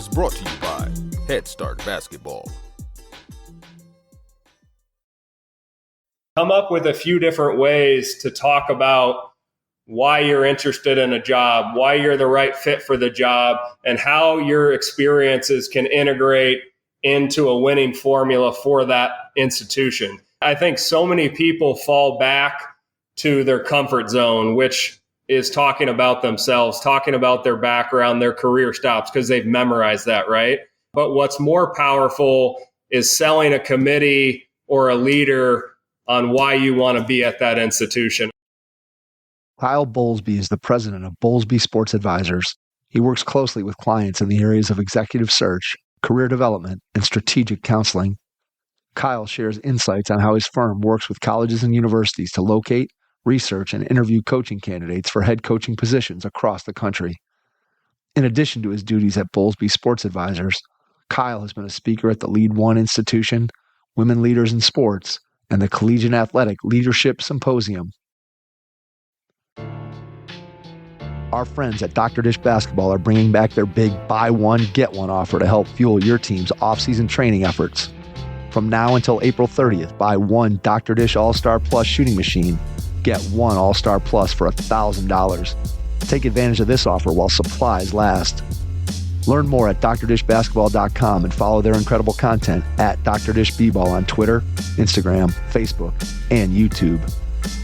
is brought to you by Head Start Basketball. Come up with a few different ways to talk about why you're interested in a job, why you're the right fit for the job, and how your experiences can integrate into a winning formula for that institution. I think so many people fall back to their comfort zone, which is talking about themselves, talking about their background, their career stops, because they've memorized that, right? But what's more powerful is selling a committee or a leader on why you want to be at that institution. Kyle Bowlsby is the president of Bowlsby Sports Advisors. He works closely with clients in the areas of executive search, career development, and strategic counseling. Kyle shares insights on how his firm works with colleges and universities to locate, research, and interview coaching candidates for head coaching positions across the country. In addition to his duties at Bowlsby Sports Advisors, Kyle has been a speaker at the LEAD1 Institution, Women Leaders in Sports, and the Collegiate Athletic Leadership Symposium. Our friends at Dr. Dish Basketball are bringing back their big buy one, get one offer to help fuel your team's off-season training efforts. From now until April 30th, buy one Dr. Dish All-Star Plus shooting machine, get one All-Star Plus for $1,000. Take advantage of this offer while supplies last. Learn more at drdishbasketball.com and follow their incredible content at Dr. Dish B-Ball on Twitter, Instagram, Facebook, and YouTube.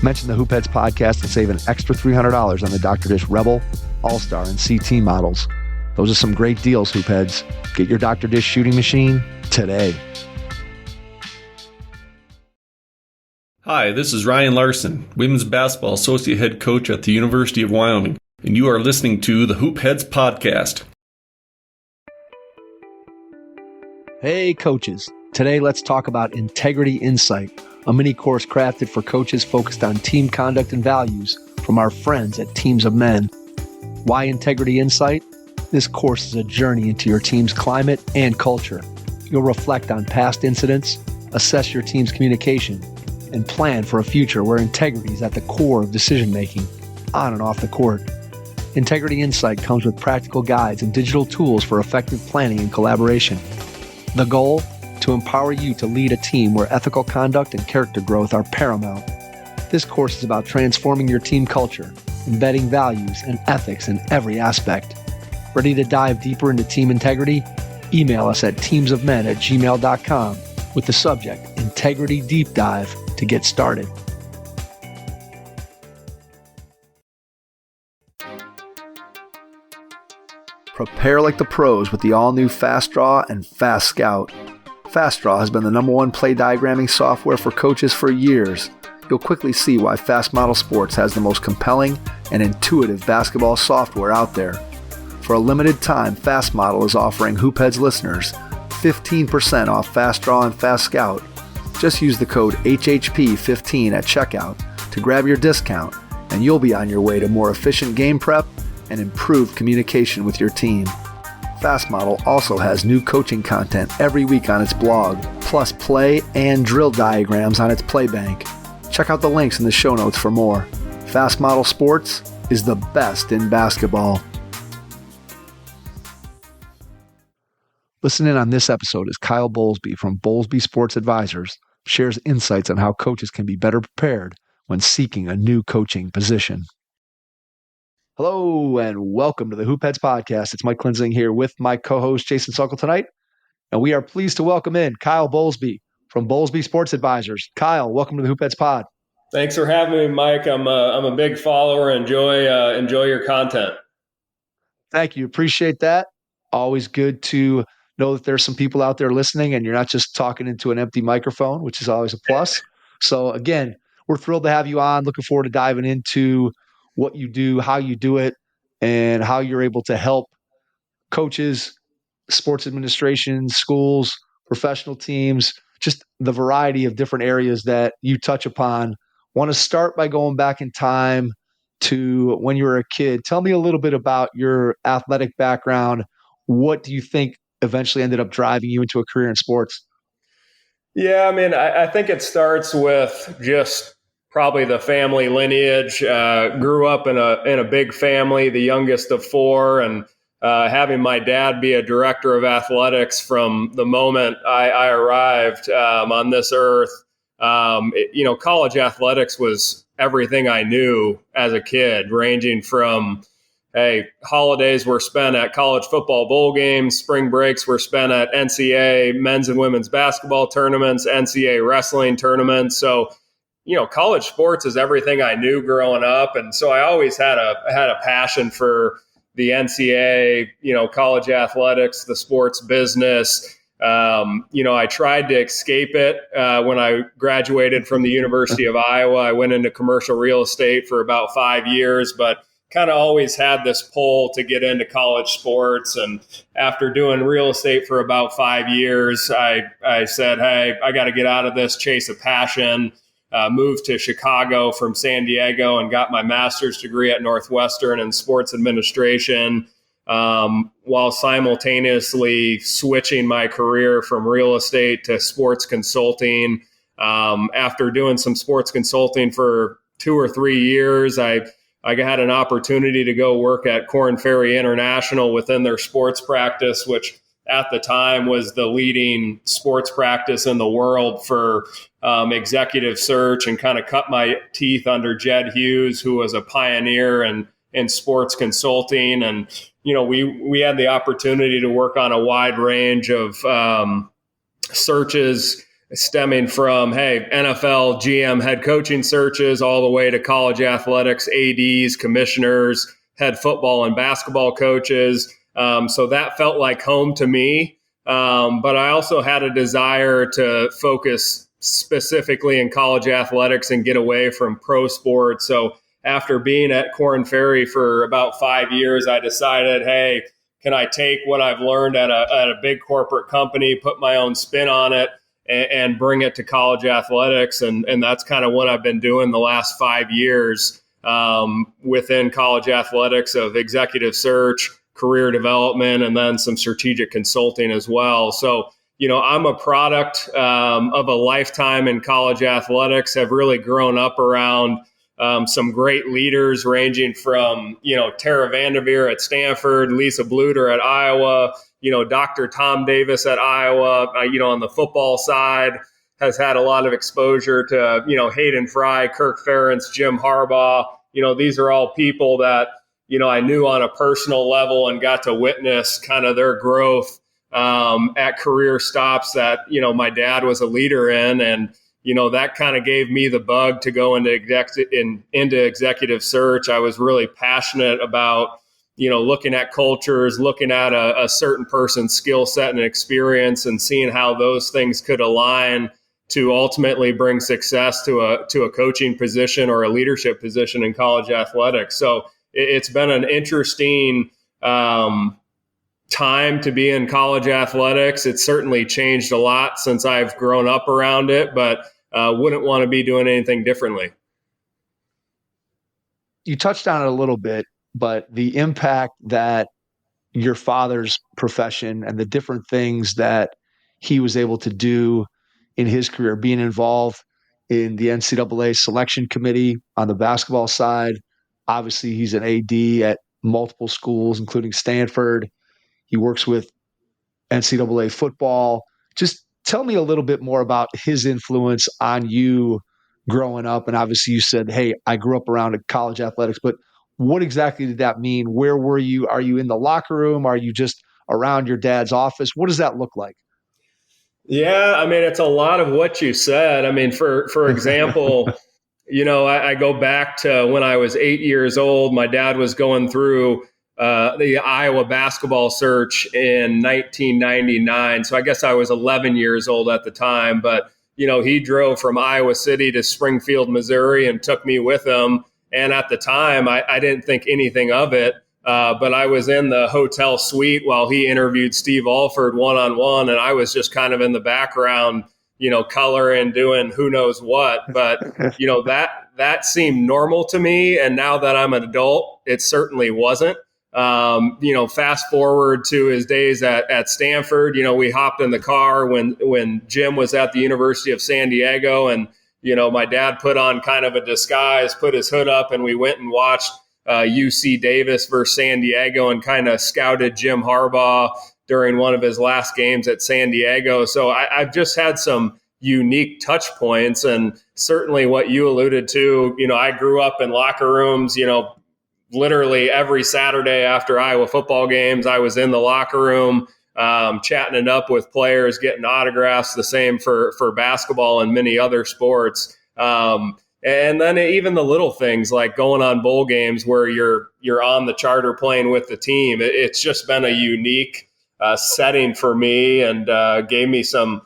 Mention the Hoopheads podcast and save an extra $300 on the Dr. Dish Rebel, All-Star, and CT models. Those are some great deals, Hoopheads. Get your Dr. Dish shooting machine today. Hi, this is Ryan Larson, Women's Basketball Associate Head Coach at the University of Wyoming, and you are listening to the Hoopheads podcast. Hey, coaches. Today, let's talk about Integrity Insight, a mini course crafted for coaches focused on team conduct and values from our friends at Teams of Men. Why Integrity Insight? This course is a journey into your team's climate and culture. You'll reflect on past incidents, assess your team's communication, and plan for a future where integrity is at the core of decision-making, on and off the court. Integrity Insight comes with practical guides and digital tools for effective planning and collaboration. The goal? To empower you to lead a team where ethical conduct and character growth are paramount. This course is about transforming your team culture, embedding values and ethics in every aspect. Ready to dive deeper into team integrity? Email us at teamsofmen@gmail.com with the subject Integrity Deep Dive to get started. Prepare like the pros with the all-new Fast Draw and Fast Scout. Fast Draw has been the #1 play diagramming software for coaches for years. You'll quickly see why Fast Model Sports has the most compelling and intuitive basketball software out there. For a limited time, Fast Model is offering Hoopheads listeners 15% off Fast Draw and Fast Scout. Just use the code HHP15 at checkout to grab your discount, and you'll be on your way to more efficient game prep and improved communication with your team. Fast Model also has new coaching content every week on its blog, plus play and drill diagrams on its Playbank. Check out the links in the show notes for more. Fast Model Sports is the best in basketball. Listen in on this episode as Kyle Bowlsby from Bowlsby Sports Advisors shares insights on how coaches can be better prepared when seeking a new coaching position. Hello and welcome to the Hoopheads podcast. It's Mike Klinzing here with my co-host Jason Suckle tonight, and we are pleased to welcome in Kyle Bowlsby from Bowlsby Sports Advisors. Kyle, welcome to the Hoopheads pod. Thanks for having me, Mike. I'm a big follower. Enjoy your content. Thank you. Appreciate that. Always good to know that there's some people out there listening and you're not just talking into an empty microphone, which is always a plus. So again, we're thrilled to have you on. Looking forward to diving into what you do, how you do it, and how you're able to help coaches, sports administrations, schools, professional teams, just the variety of different areas that you touch upon. Want to start by going back in time to when you were a kid. Tell me a little bit about your athletic background. What do you think eventually ended up driving you into a career in sports? Yeah, I mean, I think it starts with just probably the family lineage. Grew up in a big family, the youngest of four, and having my dad be a director of athletics from the moment I arrived on this earth, college athletics was everything I knew as a kid, ranging from, hey, holidays were spent at college football bowl games, spring breaks were spent at NCAA men's and women's basketball tournaments, NCAA wrestling tournaments. So, college sports is everything I knew growing up. And so I always had a passion for the NCAA, college athletics, the sports business. I tried to escape it when I graduated from the University of Iowa. I went into commercial real estate for about 5 years, but kind of always had this pull to get into college sports. And after doing real estate for about 5 years, I said, hey, I got to get out of this, chase a passion. Moved to Chicago from San Diego and got my master's degree at Northwestern in sports administration, while simultaneously switching my career from real estate to sports consulting. After doing some sports consulting for 2 or 3 years, I had an opportunity to go work at Korn Ferry International within their sports practice, which at the time was the leading sports practice in the world for executive search, and kind of cut my teeth under Jed Hughes, who was a pioneer in sports consulting. And, we had the opportunity to work on a wide range of searches stemming from, hey, NFL GM head coaching searches all the way to college athletics, ADs, commissioners, head football and basketball coaches. So that felt like home to me. But I also had a desire to focus specifically in college athletics and get away from pro sports. So after being at Korn Ferry for about 5 years, I decided, hey, can I take what I've learned at a big corporate company, put my own spin on it, and bring it to college athletics? And that's kind of what I've been doing the last 5 years within college athletics, of executive search, career development, and then some strategic consulting as well. So, I'm a product of a lifetime in college athletics. Have really grown up around some great leaders, ranging from, Tara Vanderveer at Stanford, Lisa Bluter at Iowa, Dr. Tom Davis at Iowa, on the football side, has had a lot of exposure to, Hayden Fry, Kirk Ferentz, Jim Harbaugh. These are all people that, I knew on a personal level and got to witness kind of their growth at career stops that, my dad was a leader in. And, that kind of gave me the bug to go into executive search. I was really passionate about, looking at cultures, looking at a certain person's skill set and experience, and seeing how those things could align to ultimately bring success to a coaching position or a leadership position in college athletics. So it's been an interesting time to be in college athletics. It's certainly changed a lot since I've grown up around it, but wouldn't want to be doing anything differently. You touched on it a little bit, but the impact that your father's profession and the different things that he was able to do in his career, being involved in the NCAA selection committee on the basketball side. Obviously, he's an AD at multiple schools, including Stanford. He works with NCAA football. Just tell me a little bit more about his influence on you growing up. And obviously you said, hey, I grew up around college athletics, but what exactly did that mean? Where were you? Are you in the locker room? Are you just around your dad's office? What does that look like? Yeah, it's a lot of what you said. For example, I go back to when I was 8 years old. My dad was going through the Iowa basketball search in 1999. So I guess I was 11 years old at the time. But, he drove from Iowa City to Springfield, Missouri, and took me with him. And at the time, I didn't think anything of it. But I was in the hotel suite while he interviewed Steve Alford one-on-one, and I was just kind of in the background, coloring, doing who knows what. But, that seemed normal to me. And now that I'm an adult, it certainly wasn't. Fast forward to his days at Stanford, we hopped in the car when Jim was at the University of San Diego, and, my dad put on kind of a disguise, put his hood up, and we went and watched UC Davis versus San Diego and kind of scouted Jim Harbaugh during one of his last games at San Diego. So I've just had some unique touch points, and certainly what you alluded to, I grew up in locker rooms, literally every Saturday after Iowa football games, I was in the locker room, chatting it up with players, getting autographs, the same for basketball and many other sports. And then even the little things like going on bowl games where you're on the charter plane with the team. It's just been a unique setting for me, and gave me some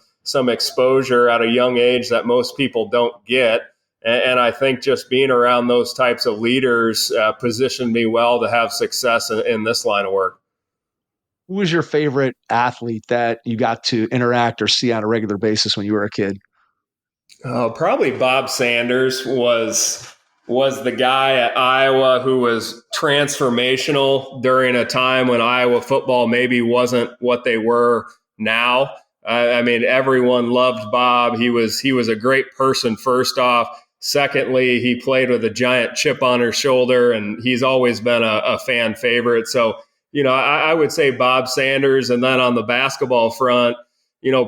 exposure at a young age that most people don't get. And I think just being around those types of leaders positioned me well to have success in this line of work. Who was your favorite athlete that you got to interact or see on a regular basis when you were a kid? Probably Bob Sanders was the guy at Iowa who was transformational during a time when Iowa football maybe wasn't what they were now. I mean, everyone loved Bob. He was a great person, first off. Secondly, he played with a giant chip on his shoulder, and he's always been a fan favorite. So, I would say Bob Sanders. And then on the basketball front,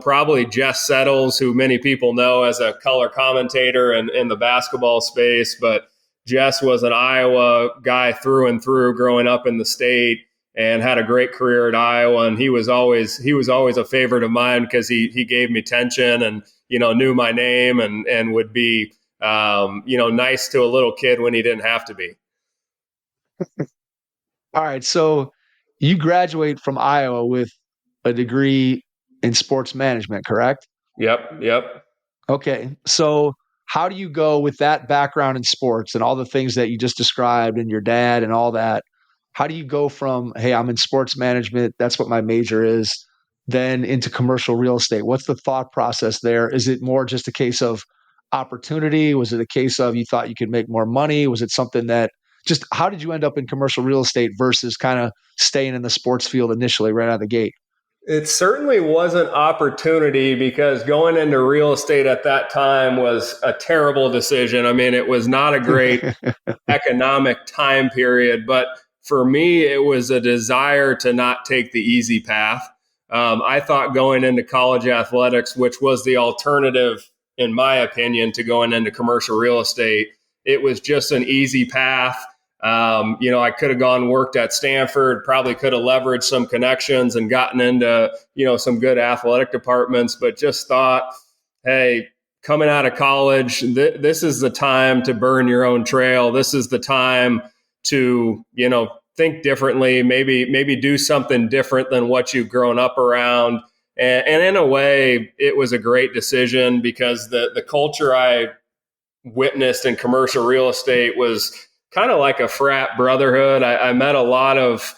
probably Jess Settles, who many people know as a color commentator in the basketball space. But Jess was an Iowa guy through and through growing up in the state, and had a great career at Iowa. And he was always a favorite of mine because he gave me attention and, knew my name and would be, nice to a little kid when he didn't have to be. All right. So you graduate from Iowa with a degree in sports management, correct? Yep. Okay. So how do you go with that background in sports and all the things that you just described and your dad and all that? How do you go from, hey, I'm in sports management, that's what my major is, then into commercial real estate? What's the thought process there? Is it more just a case of opportunity? Was it a case of you thought you could make more money? Was it something that just, how did you end up in commercial real estate versus kind of staying in the sports field initially right out of the gate? It certainly wasn't opportunity, because going into real estate at that time was a terrible decision. I mean, it was not a great economic time period, but for me, it was a desire to not take the easy path. I thought going into college athletics, which was the alternative, in my opinion, to going into commercial real estate, it was just an easy path. I could have gone worked at Stanford, probably could have leveraged some connections and gotten into, some good athletic departments, but just thought, hey, coming out of college, this is the time to burn your own trail. This is the time to, think differently, maybe do something different than what you've grown up around. And in a way, it was a great decision, because the culture I witnessed in commercial real estate was kind of like a frat brotherhood. I met a lot of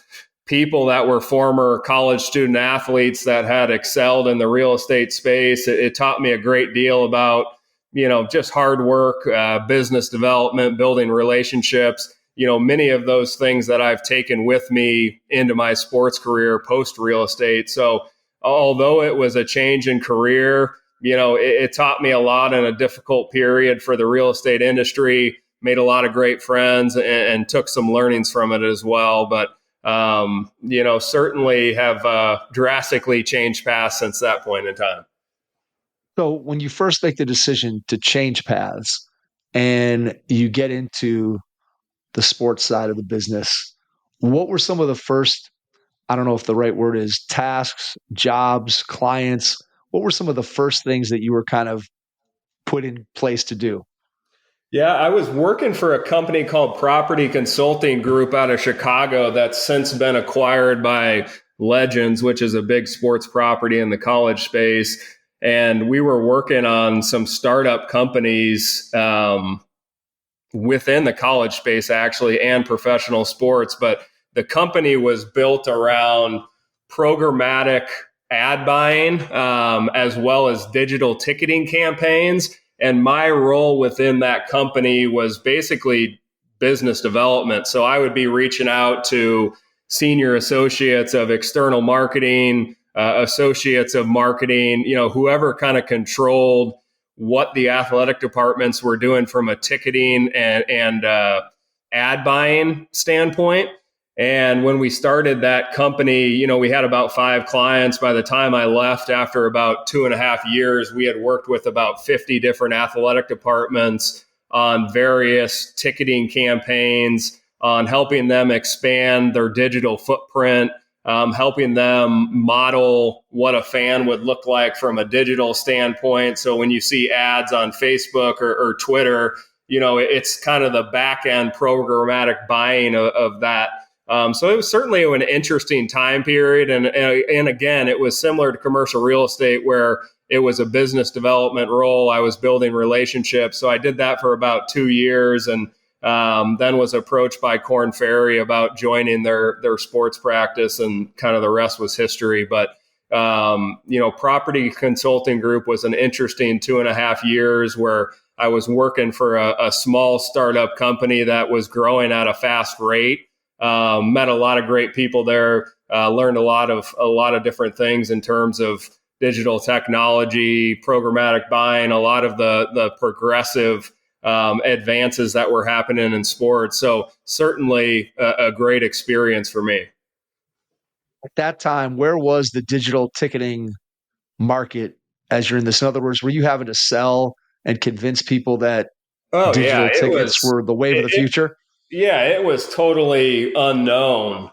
people that were former college student athletes that had excelled in the real estate space. It taught me a great deal about, just hard work, business development, building relationships, many of those things that I've taken with me into my sports career post real estate. So although it was a change in career, it taught me a lot in a difficult period for the real estate industry, made a lot of great friends and took some learnings from it as well. But, certainly have drastically changed paths since that point in time. So when you first make the decision to change paths and you get into the sports side of the business, what were some of the first, I don't know if the right word is, tasks, jobs, clients? What were some of the first things that you were kind of put in place to do? Yeah, I was working for a company called Property Consulting Group out of Chicago that's since been acquired by Legends, which is a big sports property in the college space. And we were working on some startup companies within the college space, actually, and professional sports. But the company was built around programmatic ad buying, as well as digital ticketing campaigns. And my role within that company was basically business development. So I would be reaching out to senior associates of external marketing, associates of marketing, whoever kind of controlled what the athletic departments were doing from a ticketing and ad buying standpoint. And when we started that company, we had about 5 clients. By the time I left, after about 2.5 years, we had worked with about 50 different athletic departments on various ticketing campaigns, on helping them expand their digital footprint, helping them model what a fan would look like from a digital standpoint. So when you see ads on Facebook or Twitter, it's kind of the back end programmatic buying of that. So it was certainly an interesting time period. And again, it was similar to commercial real estate, where it was a business development role. I was building relationships. So I did that for about 2 years, and then was approached by Korn Ferry about joining their sports practice, and kind of the rest was history. But, Property Consulting Group was an interesting 2.5 years where I was working for a small startup company that was growing at a fast rate. Met a lot of great people there, learned a lot of different things in terms of digital technology, programmatic buying, a lot of the progressive advances that were happening in sports. So certainly a great experience for me. At that time, where was the digital ticketing market as you're in this? In other words, were you having to sell and convince people that digital tickets were the wave of the future? Yeah, it was totally unknown.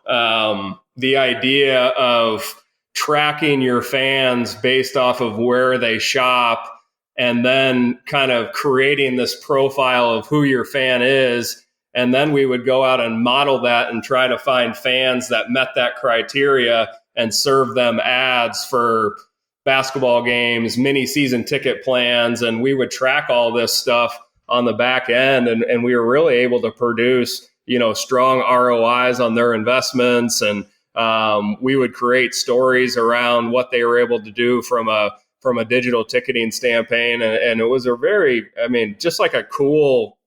The idea of tracking your fans based off of where they shop, and then kind of creating this profile of who your fan is. And then we would go out and model that and try to find fans that met that criteria and serve them ads for basketball games, mini season ticket plans. And we would track all this stuff on the back end. And we were really able to produce, strong ROIs on their investments. And we would create stories around what they were able to do from a digital ticketing standpoint. And it was just like a cool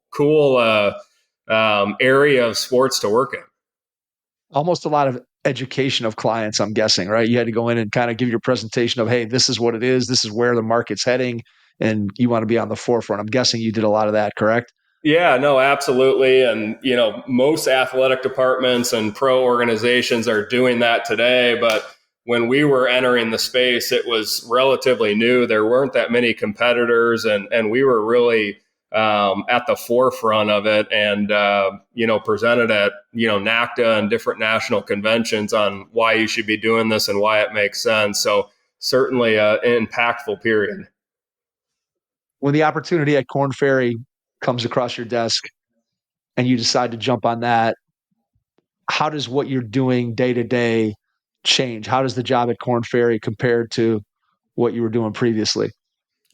area of sports to work in. Almost a lot of education of clients, I'm guessing, right? You had to go in and kind of give your presentation of, hey, this is what it is. This is where the market's heading, and you want to be on the forefront. I'm guessing you did a lot of that, correct? Yeah, no, absolutely. And, most athletic departments and pro organizations are doing that today. But when we were entering the space, it was relatively new. There weren't that many competitors, and we were really at the forefront of it, and, presented at, NACDA and different national conventions on why you should be doing this and why it makes sense. So certainly an impactful period. When the opportunity at Korn Ferry comes across your desk and you decide to jump on that, how does what you're doing day to day change? How does the job at Korn Ferry compare to what you were doing previously?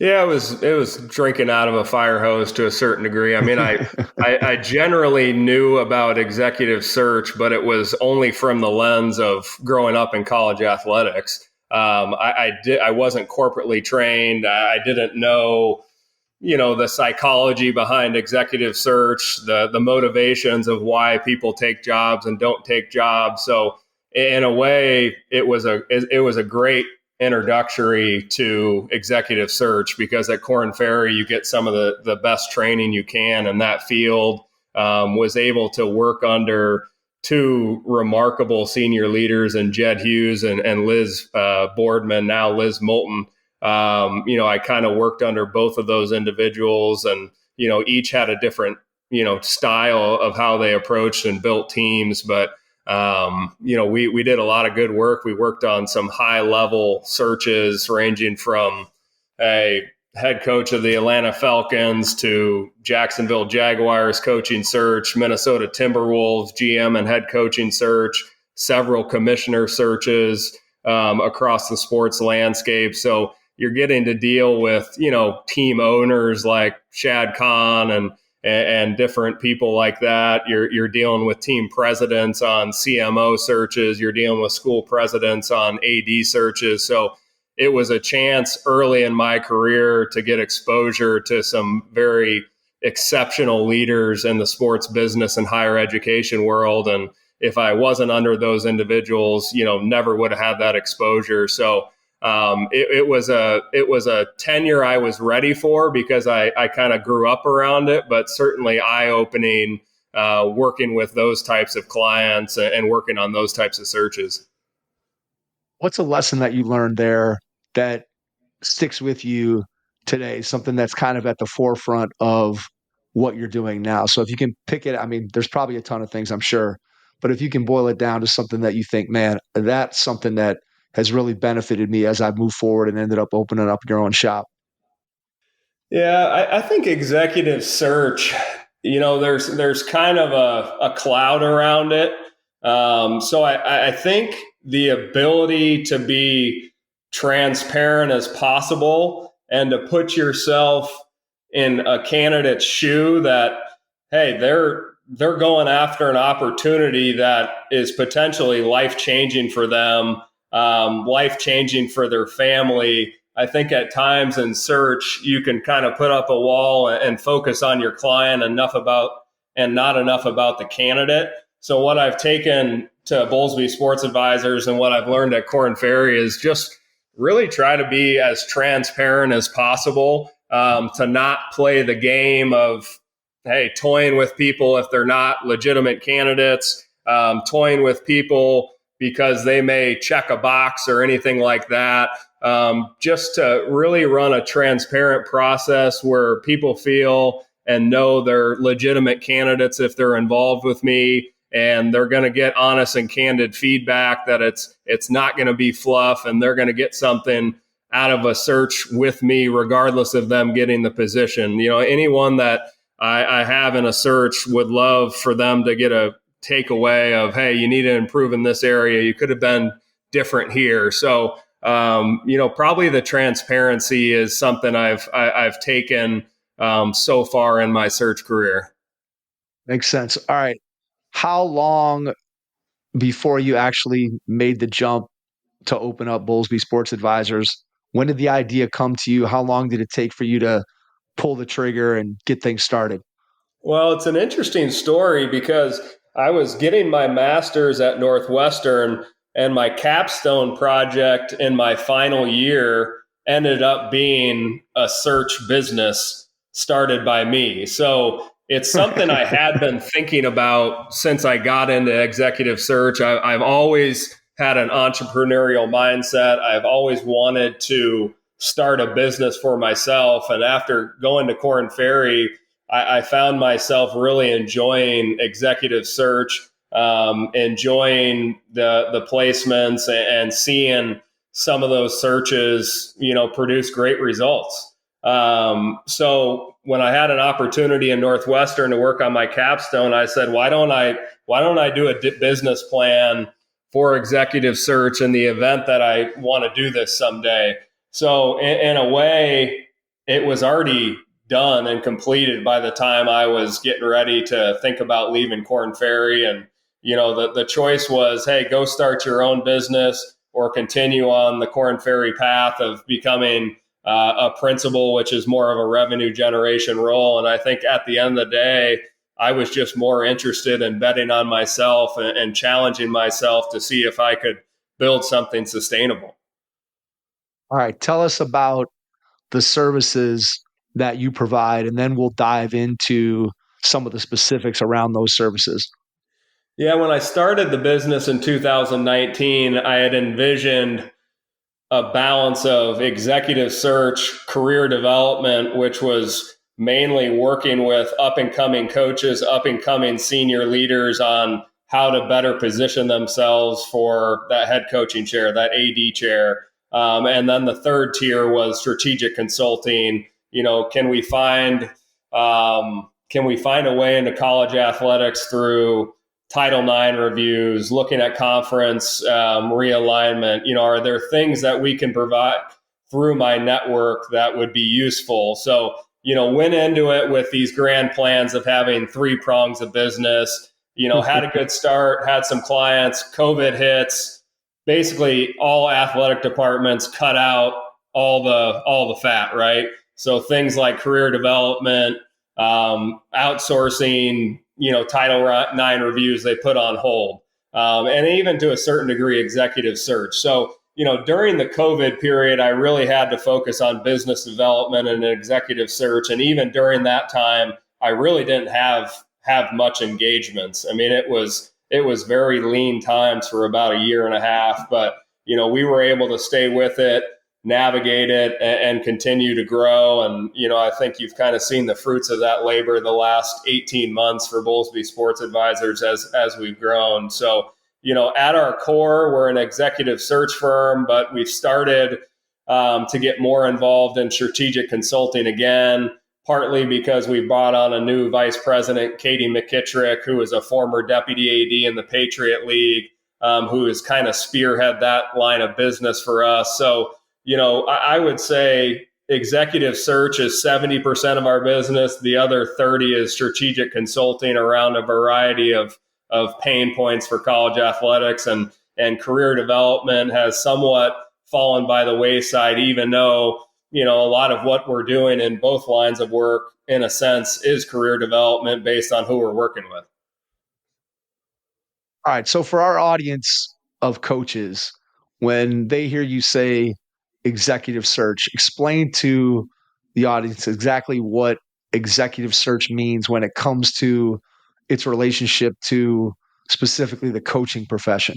Yeah, it was drinking out of a fire hose to a certain degree. I mean, I generally knew about executive search, but it was only from the lens of growing up in college athletics. I wasn't corporately trained. I didn't know, the psychology behind executive search, the motivations of why people take jobs and don't take jobs. So in a way, it was a great introductory to executive search, because at Korn Ferry, you get some of the best training you can in that field. Was able to work under 2 remarkable senior leaders, and Jed Hughes and Liz Boardman, now Liz Moulton. I kind of worked under both of those individuals, and, each had a different, style of how they approached and built teams. But we did a lot of good work. We worked on some high level searches ranging from a head coach of the Atlanta Falcons to Jacksonville Jaguars coaching search, Minnesota Timberwolves GM and head coaching search, several commissioner searches across the sports landscape. So you're getting to deal with, team owners like Shad Khan and different people like that. You're dealing with team presidents on CMO searches. You're dealing with school presidents on AD searches. So it was a chance early in my career to get exposure to some very exceptional leaders in the sports business and higher education world. And if I wasn't under those individuals, never would have had that exposure. So it was a tenure I was ready for, because I kind of grew up around it, but certainly eye-opening working with those types of clients and working on those types of searches. What's a lesson that you learned there that sticks with you today, something that's kind of at the forefront of what you're doing now? So if you can pick it, I mean, there's probably a ton of things, I'm sure, but if you can boil it down to something that you think, man, that's something that has really benefited me as I move forward and ended up opening up your own shop. Yeah, I think executive search, there's kind of a cloud around it. So I think the ability to be transparent as possible and to put yourself in a candidate's shoe that, hey, they're going after an opportunity that is potentially life-changing for them, life-changing for their family. I think at times in search, you can kind of put up a wall and focus on your client and not enough about the candidate. So what I've taken to Bowlsby Sports Advisors and what I've learned at Korn Ferry is just really try to be as transparent as possible, to not play the game of, hey, toying with people if they're not legitimate candidates, toying with people because they may check a box or anything like that. Just to really run a transparent process where people feel and know they're legitimate candidates if they're involved with me, and they're going to get honest and candid feedback, that it's not going to be fluff, and they're going to get something out of a search with me regardless of them getting the position. Anyone that I have in a search would love for them to get a takeaway of, hey, you need to improve in this area. You could have been different here. So, probably the transparency is something I've taken so far in my search career. Makes sense. All right. How long before you actually made the jump to open up Bowlsby Sports Advisors? When did the idea come to you? How long did it take for you to pull the trigger and get things started? Well, it's an interesting story because I was getting my master's at Northwestern, and my capstone project in my final year ended up being a search business started by me. So it's something I had been thinking about since I got into executive search. I've always had an entrepreneurial mindset. I've always wanted to start a business for myself. And after going to Korn Ferry, I found myself really enjoying executive search, enjoying the placements and seeing some of those searches, produce great results. So when I had an opportunity in Northwestern to work on my capstone, I said, why don't I do a business plan for executive search in the event that I want to do this someday? So in a way, it was already done and completed by the time I was getting ready to think about leaving Korn Ferry. And, the choice was, hey, go start your own business or continue on the Korn Ferry path of becoming a principal, which is more of a revenue generation role. And I think at the end of the day, I was just more interested in betting on myself and challenging myself to see if I could build something sustainable. All right. Tell us about the services that you provide, and then we'll dive into some of the specifics around those services. Yeah, when I started the business in 2019, I had envisioned a balance of executive search, career development, which was mainly working with up-and-coming coaches, up-and-coming senior leaders on how to better position themselves for that head coaching chair, that AD chair. And then the third tier was strategic consulting. Can we find a way into college athletics through Title IX reviews, looking at conference realignment? Are there things that we can provide through my network that would be useful? So, went into it with these grand plans of having 3 prongs of business, had a good start, had some clients, COVID hits, basically all athletic departments cut out all the fat, right? So things like career development, outsourcing, Title IX reviews, they put on hold. And even to a certain degree, executive search. So, during the COVID period, I really had to focus on business development and executive search. And even during that time, I really didn't have have much engagements. I mean, it was very lean times for about a year and a half, but we were able to stay with it, navigate it, and continue to grow. And I think you've kind of seen the fruits of that labor the last 18 months for Bowlsby Sports Advisors as we've grown. So at our core, we're an executive search firm, but we've started to get more involved in strategic consulting again, partly because we brought on a new vice president, Katie McKittrick, who is a former deputy AD in the Patriot League, who has kind of spearhead that line of business for us. So, I would say executive search is 70% of our business. The other 30 is strategic consulting around a variety of pain points for college athletics, and career development has somewhat fallen by the wayside, even though, a lot of what we're doing in both lines of work, in a sense, is career development based on who we're working with. All right. So for our audience of coaches, when they hear you say executive search, explain to the audience exactly what executive search means when it comes to its relationship to specifically the coaching profession.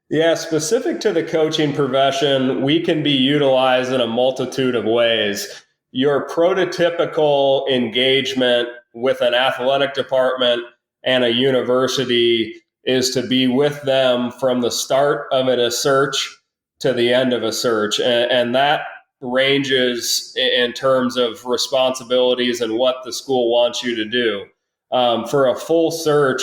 Yeah, specific to the coaching profession, we can be utilized in a multitude of ways. Your prototypical engagement with an athletic department and a university is to be with them from the start of a search to the end of a search. And that ranges in terms of responsibilities and what the school wants you to do. For a full search,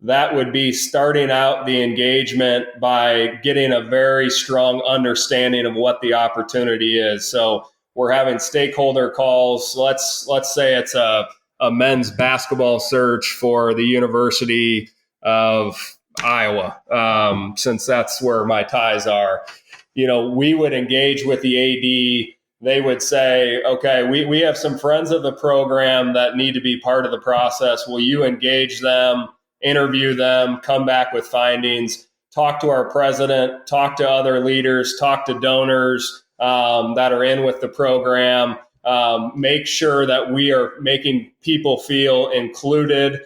that would be starting out the engagement by getting a very strong understanding of what the opportunity is. So we're having stakeholder calls. Let's say it's a men's basketball search for the University of Iowa, since that's where my ties are. We would engage with the AD. They would say, okay, we have some friends of the program that need to be part of the process. Will you engage them, interview them, come back with findings, talk to our president, talk to other leaders, talk to donors that are in with the program, make sure that we are making people feel included,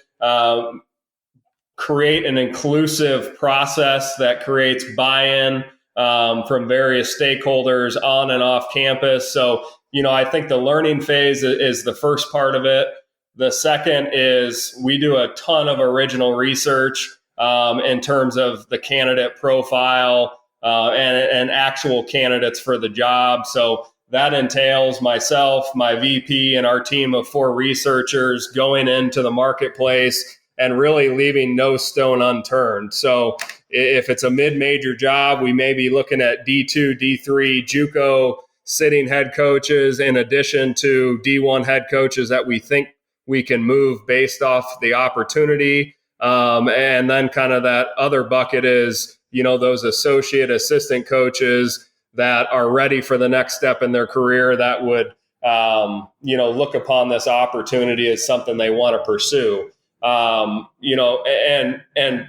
create an inclusive process that creates buy-in from various stakeholders on and off campus. So, I think the learning phase is the first part of it. The second is we do a ton of original research in terms of the candidate profile and actual candidates for the job. So that entails myself, my VP, and our team of 4 researchers going into the marketplace and really leaving no stone unturned. So if it's a mid-major job, we may be looking at D2, D3, JUCO sitting head coaches in addition to D1 head coaches that we think we can move based off the opportunity. And then kind of that other bucket is, those assistant coaches that are ready for the next step in their career that would, look upon this opportunity as something they want to pursue. And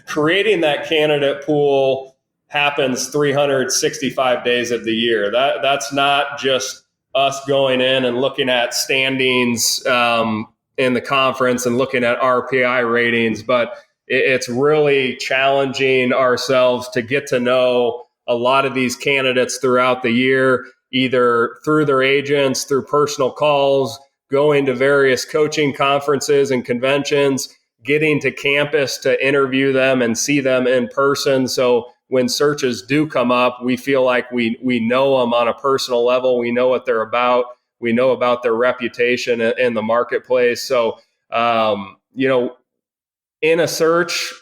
creating that candidate pool happens 365 days of the year. That's not just us going in and looking at standings in the conference and looking at RPI ratings, but it's really challenging ourselves to get to know a lot of these candidates throughout the year, either through their agents, through personal calls, going to various coaching conferences and conventions, getting to campus to interview them and see them in person. So when searches do come up, we feel like we know them on a personal level. We know what they're about. We know about their reputation in the marketplace. So, in a search,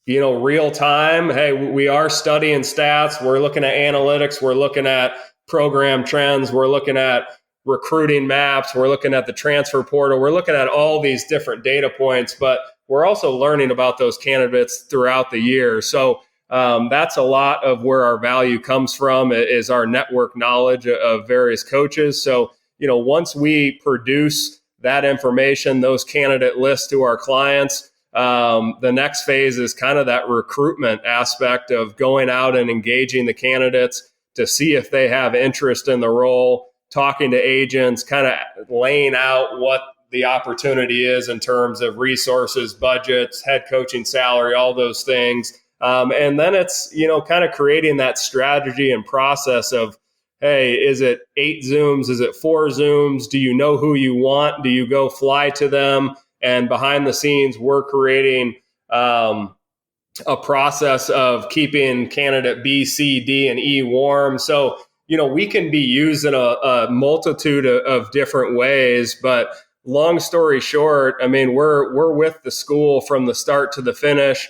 real time, hey, we are studying stats. We're looking at analytics. We're looking at program trends. We're looking at recruiting maps. We're looking at the transfer portal. We're looking at all these different data points, but we're also learning about those candidates throughout the year. So that's a lot of where our value comes from, is our network knowledge of various coaches. So, once we produce that information, those candidate lists to our clients, the next phase is kind of that recruitment aspect of going out and engaging the candidates to see if they have interest in the role, talking to agents, kind of laying out what the opportunity is in terms of resources, budgets, head coaching salary, all those things. And then it's, kind of creating that strategy and process of, hey, is it 8 Zooms? Is it 4 Zooms? Do you know who you want? Do you go fly to them? And behind the scenes, we're creating a process of keeping candidate B, C, D, and E warm. So, we can be used in a multitude of different ways. But long story short, I mean, we're with the school from the start to the finish,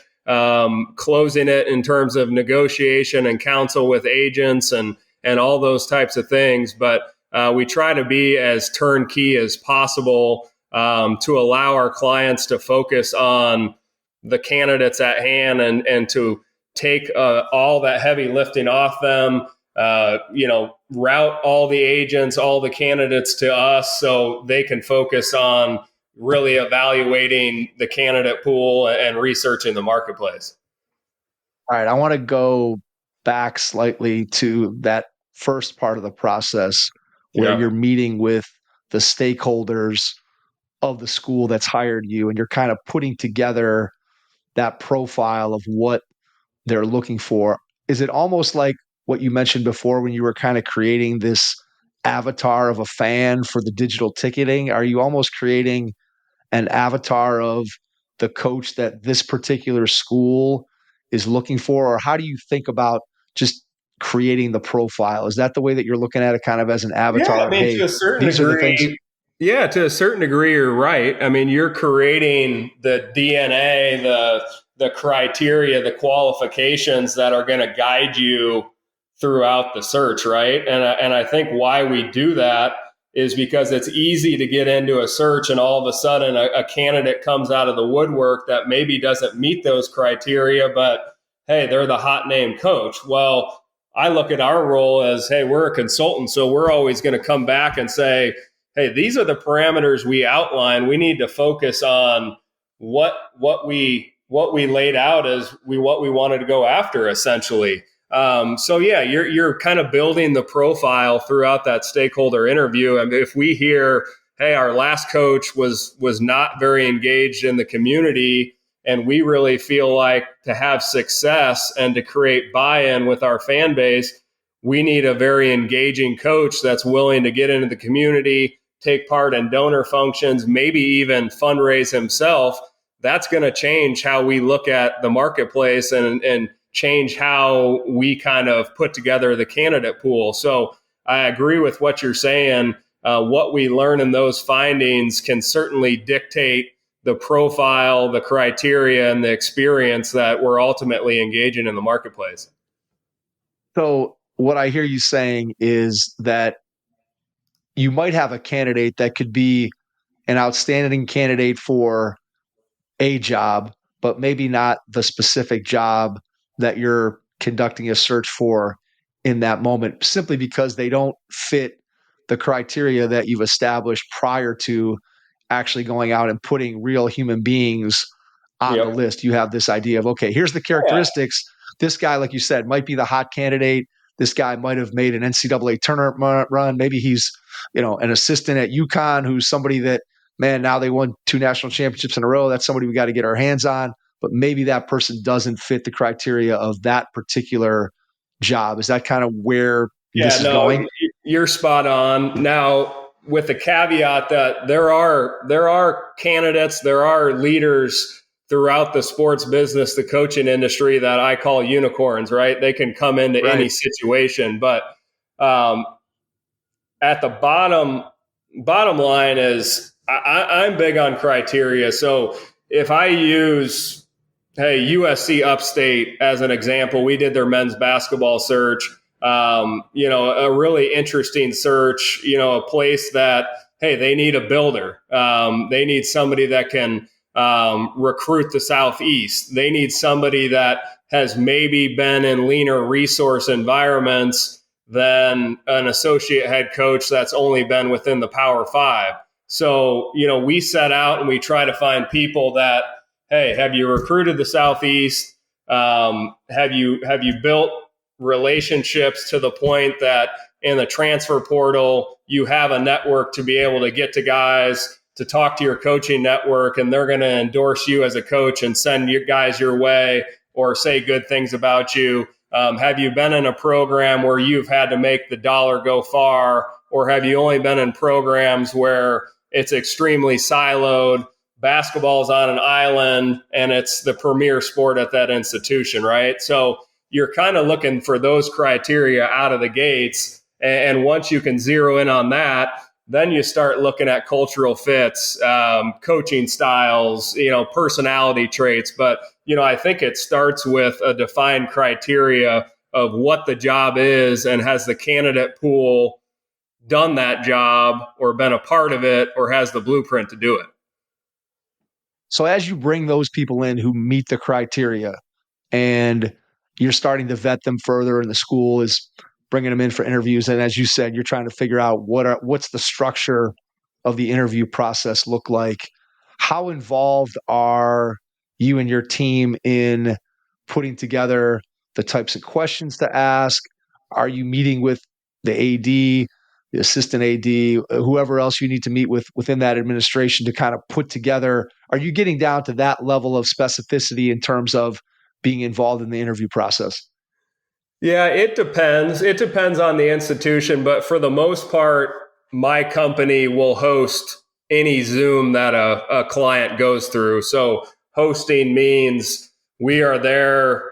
closing it in terms of negotiation and counsel with agents and all those types of things. But we try to be as turnkey as possible to allow our clients to focus on the candidates at hand and to take all that heavy lifting off them, route all the agents, all the candidates to us so they can focus on really evaluating the candidate pool and researching the marketplace. All right. I want to go back slightly to that first part of the process where you're meeting with the stakeholders of the school that's hired you, and you're kind of putting together that profile of what they're looking for. Is it almost like what you mentioned before when you were kind of creating this avatar of a fan for the digital ticketing? Are you almost creating an avatar of the coach that this particular school is looking for? Or how do you think about just creating the profile? Is that the way that you're looking at it, kind of as an avatar? Yeah, I mean, to a certain degree, to a certain degree, you're right. I mean, you're creating the DNA, the criteria, the qualifications that are going to guide you throughout the search, right? And I think why we do that is because it's easy to get into a search and all of a sudden a candidate comes out of the woodwork that maybe doesn't meet those criteria, but hey, they're the hot name coach. Well, I look at our role as, hey, we're a consultant, so we're always going to come back and say, hey, these are the parameters we outline. We need to focus on what we laid out as what we wanted to go after, essentially. You're kind of building the profile throughout that stakeholder interview. I mean, if we hear, hey, our last coach was not very engaged in the community, and we really feel like to have success and to create buy-in with our fan base, we need a very engaging coach that's willing to get into the community, take part in donor functions, maybe even fundraise himself. That's going to change how we look at the marketplace and change how we kind of put together the candidate pool. So I agree with what you're saying. What we learn in those findings can certainly dictate the profile, the criteria, and the experience that we're ultimately engaging in the marketplace. So what I hear you saying is that you might have a candidate that could be an outstanding candidate for a job, but maybe not the specific job that you're conducting a search for in that moment, simply because they don't fit the criteria that you've established prior to actually going out and putting real human beings on the list. You have this idea of, okay, here's the characteristics. This guy, like you said, might be the hot candidate. This guy might have made an NCAA tournament run. Maybe he's, an assistant at UConn who's somebody that, man, now they won 2 national championships in a row. That's somebody we got to get our hands on. But maybe that person doesn't fit the criteria of that particular job. Is that kind of where this is going? You're spot on. Now, with the caveat that there are candidates, there are leaders throughout the sports business, the coaching industry that I call unicorns, right? They can come into any situation. But at the bottom line is I'm big on criteria. So if I use, USC Upstate as an example, we did their men's basketball search, a really interesting search, a place that, hey, they need a builder. They need somebody that can recruit the Southeast. They need somebody that has maybe been in leaner resource environments than an associate head coach that's only been within the Power Five. So, we set out and we try to find people that, hey, have you recruited the Southeast? Have you built relationships to the point that in the transfer portal, you have a network to be able to get to guys, to talk to your coaching network, and they're going to endorse you as a coach and send you guys your way or say good things about you? Have you been in a program where you've had to make the dollar go far, or have you only been in programs where it's extremely siloed? Basketball's on an island and it's the premier sport at that institution, right? So you're kind of looking for those criteria out of the gates. And once you can zero in on that, then you start looking at cultural fits, coaching styles, personality traits. But, I think it starts with a defined criteria of what the job is, and has the candidate pool done that job or been a part of it or has the blueprint to do it. So as you bring those people in who meet the criteria and you're starting to vet them further, and the school is bringing them in for interviews, and as you said, you're trying to figure out what's the structure of the interview process look like, how involved are you and your team in putting together the types of questions to ask? Are you meeting with the AD, the assistant AD, whoever else you need to meet with within that administration to kind of put together? Are you getting down to that level of specificity in terms of being involved in the interview process? Yeah, it depends. It depends on the institution, but for the most part, my company will host any Zoom that a client goes through. So hosting means we are there.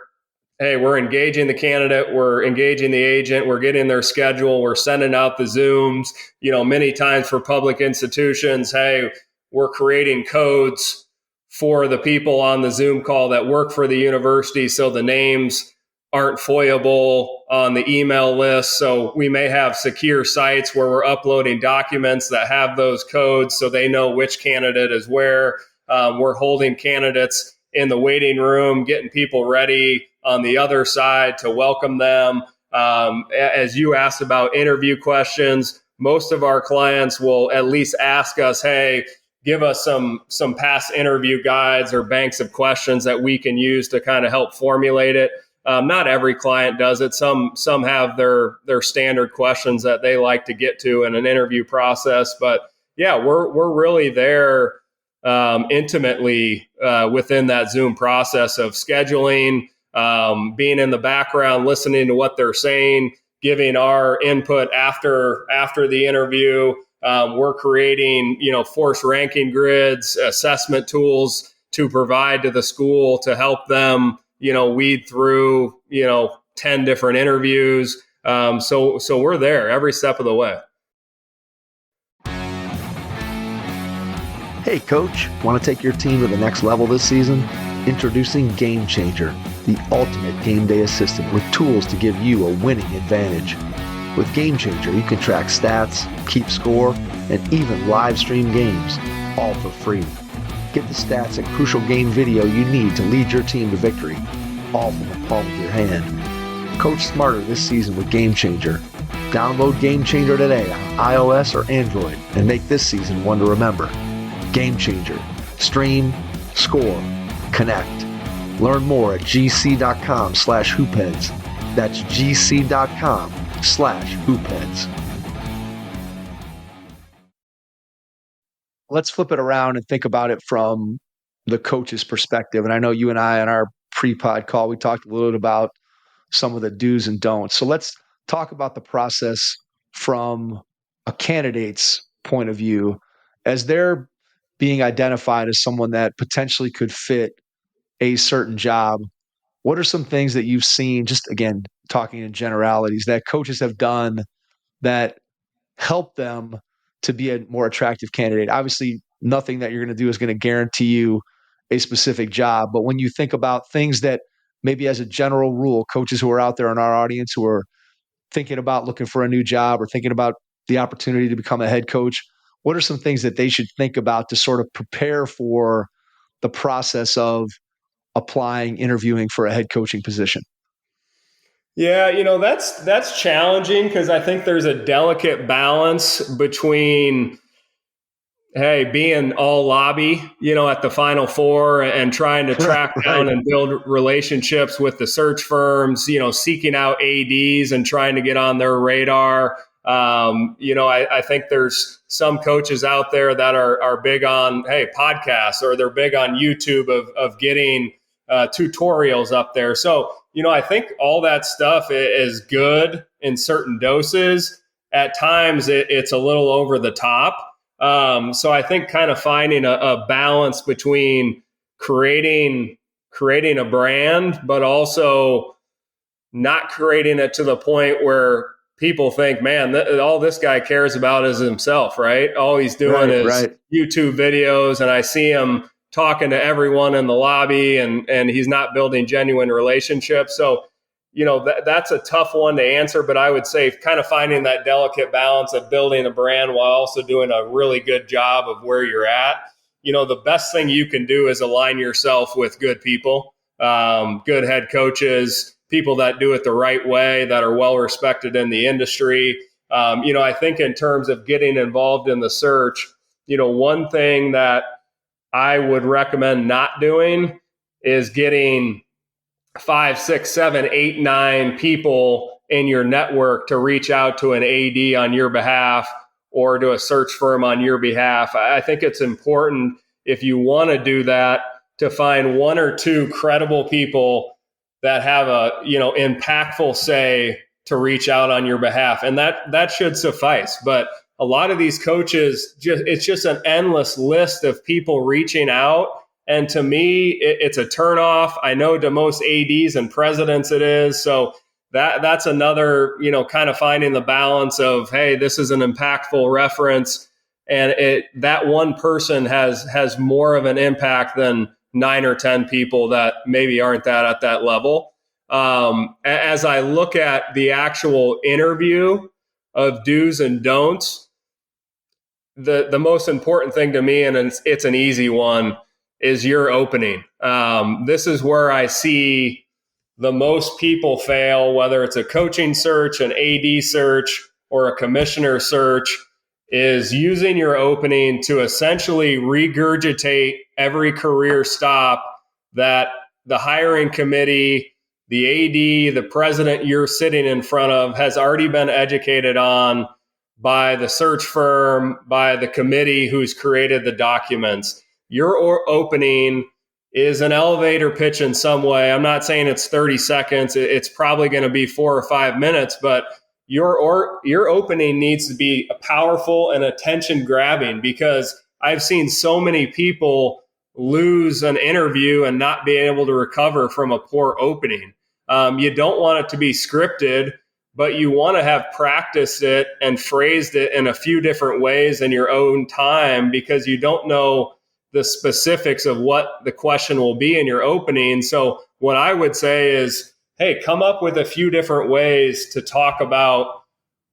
Hey, we're engaging the candidate, we're engaging the agent, we're getting their schedule, we're sending out the Zooms. Many times for public institutions, hey, we're creating codes for the people on the Zoom call that work for the university, so the names aren't foiable on the email list. So we may have secure sites where we're uploading documents that have those codes so they know which candidate is where. We're holding candidates in the waiting room, getting people ready on the other side to welcome them. As you asked about interview questions, most of our clients will at least ask us, hey, give us some past interview guides or banks of questions that we can use to kind of help formulate it. Not every client does it. Some have their standard questions that they like to get to in an interview process. But yeah, we're really there intimately within that Zoom process of scheduling, being in the background, listening to what they're saying, giving our input after the interview. We're creating, force ranking grids, assessment tools to provide to the school to help them, weed through, 10 different interviews. So we're there every step of the way. Hey, coach, want to take your team to the next level this season? Introducing Game Changer, the ultimate game day assistant with tools to give you a winning advantage. With Game Changer, you can track stats, keep score, and even live stream games, all for free. Get the stats and crucial game video you need to lead your team to victory, all from the palm of your hand. Coach smarter this season with Game Changer. Download Game Changer today on iOS or Android and make this season one to remember. Game Changer. Stream, score, connect. Learn more at gc.com/hoopheads. That's gc.com/hoopheads. Let's flip it around and think about it from the coach's perspective. And I know you and I on our pre-pod call, we talked a little bit about some of the do's and don'ts. So let's talk about the process from a candidate's point of view as they're being identified as someone that potentially could fit a certain job. What are some things that you've seen, just again, talking in generalities, that coaches have done that help them to be a more attractive candidate? Obviously, nothing that you're going to do is going to guarantee you a specific job. But when you think about things that maybe as a general rule, coaches who are out there in our audience who are thinking about looking for a new job or thinking about the opportunity to become a head coach, what are some things that they should think about to sort of prepare for the process of applying, interviewing for a head coaching position? Yeah, that's challenging because I think there's a delicate balance between, hey, being all lobby, at the Final Four and trying to track down and build relationships with the search firms, seeking out ADs and trying to get on their radar. I think there's some coaches out there that are big on, hey, podcasts, or they're big on YouTube of getting tutorials up there. So, I think all that stuff is good in certain doses. At times it's a little over the top. So I think kind of finding a balance between creating a brand, but also not creating it to the point where people think, man, all this guy cares about is himself, right? All he's doing is YouTube videos, and I see him talking to everyone in the lobby, and he's not building genuine relationships. So, that's a tough one to answer, but I would say kind of finding that delicate balance of building a brand while also doing a really good job of where you're at. The best thing you can do is align yourself with good people, good head coaches, people that do it the right way, that are well respected in the industry. I think in terms of getting involved in the search, one thing that I would recommend not doing is getting 5, 6, 7, 8, 9 people in your network to reach out to an AD on your behalf or to a search firm on your behalf. I think it's important, if you want to do that, to find 1 or 2 credible people that have a, impactful say to reach out on your behalf. And that should suffice. But a lot of these coaches, it's just an endless list of people reaching out. And to me, it's a turnoff. I know to most ADs and presidents it is. So that's another, kind of finding the balance of, hey, this is an impactful reference. And that one person has more of an impact than 9 or 10 people that maybe aren't at that level. As I look at the actual interview of do's and don'ts, the most important thing to me, and it's an easy one, is your opening. This is where I see the most people fail, whether it's a coaching search, an AD search, or a commissioner search, is using your opening to essentially regurgitate every career stop that the hiring committee, the AD, the president you're sitting in front of has already been educated on by the search firm, by the committee who's created the documents. Your opening is an elevator pitch in some way. I'm not saying it's 30 seconds. It's probably going to be 4 or 5 minutes, but your opening needs to be powerful and attention grabbing, because I've seen so many people lose an interview and not be able to recover from a poor opening. You don't want it to be scripted, but you want to have practiced it and phrased it in a few different ways in your own time, because you don't know the specifics of what the question will be in your opening. So what I would say is, hey, come up with a few different ways to talk about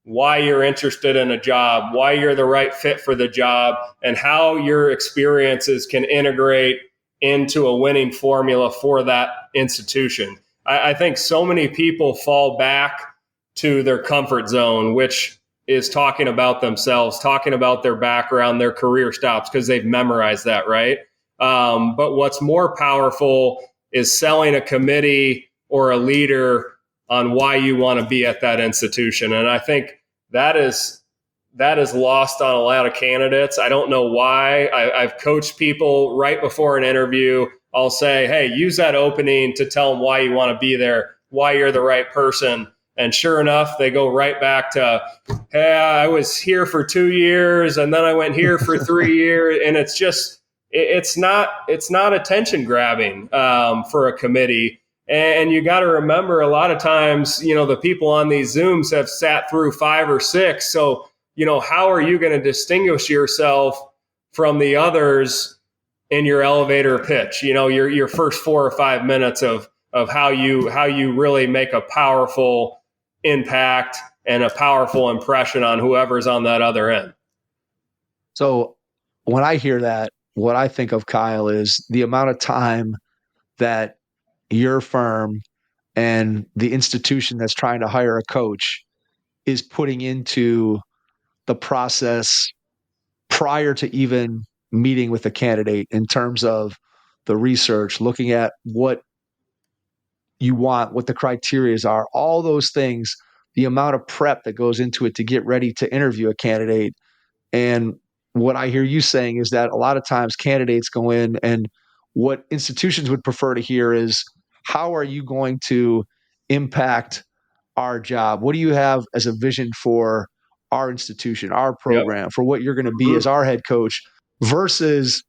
why you're interested in a job, why you're the right fit for the job, and how your experiences can integrate into a winning formula for that institution. I think so many people fall back to their comfort zone, which is talking about themselves, talking about their background, their career stops, because they've memorized that, right? But what's more powerful is selling a committee or a leader on why you want to be at that institution. And I think that is lost on a lot of candidates. I don't know why. I've coached people right before an interview. I'll say, hey, use that opening to tell them why you want to be there, why you're the right person. And sure enough, they go right back to, hey, I was here for 2 years and then I went here for 3 years. And it's just, it's not attention grabbing for a committee. And you got to remember, a lot of times, the people on these Zooms have sat through 5 or 6. So, how are you going to distinguish yourself from the others in your elevator pitch? Your first 4 or 5 minutes of how you really make a powerful impact and a powerful impression on whoever's on that other end. So when I hear that, what I think of, Kyle, is the amount of time that your firm and the institution that's trying to hire a coach is putting into the process prior to even meeting with a candidate, in terms of the research, looking at what you want, what the criteria are, all those things the amount of prep that goes into it to get ready to interview a candidate. And what I hear you saying is that a lot of times candidates go in, and what institutions would prefer to hear is, how are you going to impact our job? What do you have as a vision for our institution, our program, for what you're going to be as our head coach, versus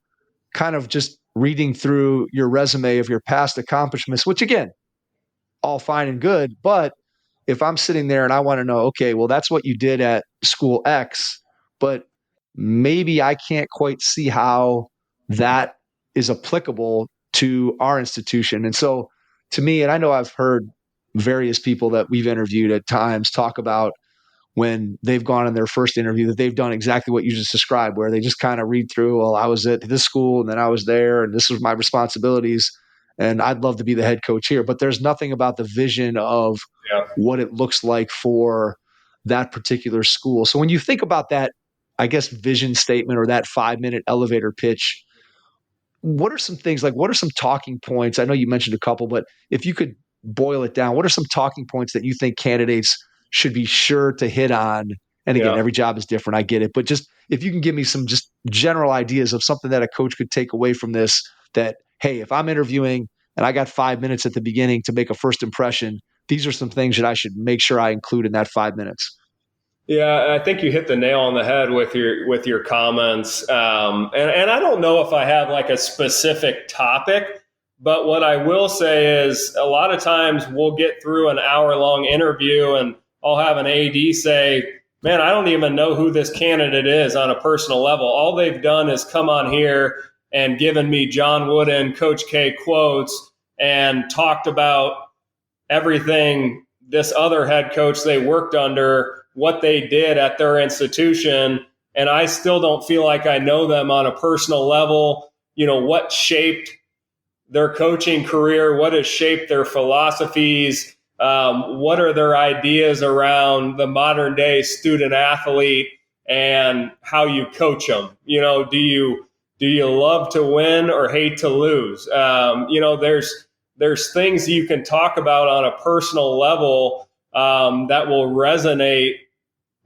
kind of just reading through your resume of your past accomplishments, which again, all fine and good. But if I'm sitting there and I want to know, okay, well, that's what you did at school X, but maybe I can't quite see how that is applicable to our institution. And so to me, and I know I've heard various people that we've interviewed at times talk about when they've gone in their first interview that they've done exactly what you just described, where they just kind of read through, well, I was at this school and then I was there and this was my responsibilities and I'd love to be the head coach here. But there's nothing about the vision of what it looks like for that particular school. So when you think about that, I guess, vision statement or that 5-minute elevator pitch, what are some things, like what are some talking points? I know you mentioned a couple, but if you could boil it down, what are some talking points that you think candidates should be sure to hit on? And again, every job is different. I get it. But just if you can give me some just general ideas of something that a coach could take away from this, that, hey, if I'm interviewing and I got 5 minutes at the beginning to make a first impression, these are some things that I should make sure I include in that 5 minutes. Yeah, I think you hit the nail on the head with your comments. And I don't know if I have like a specific topic, but what I will say is a lot of times we'll get through an hour-long interview and I'll have an AD say, man, I don't even know who this candidate is on a personal level. All they've done is come on here and given me John Wooden, Coach K quotes and talked about everything this other head coach they worked under, what they did at their institution. And I still don't feel like I know them on a personal level, what shaped their coaching career, what has shaped their philosophies, what are their ideas around the modern day student athlete and how you coach them. Do you love to win or hate to lose? There's things you can talk about on a personal level that will resonate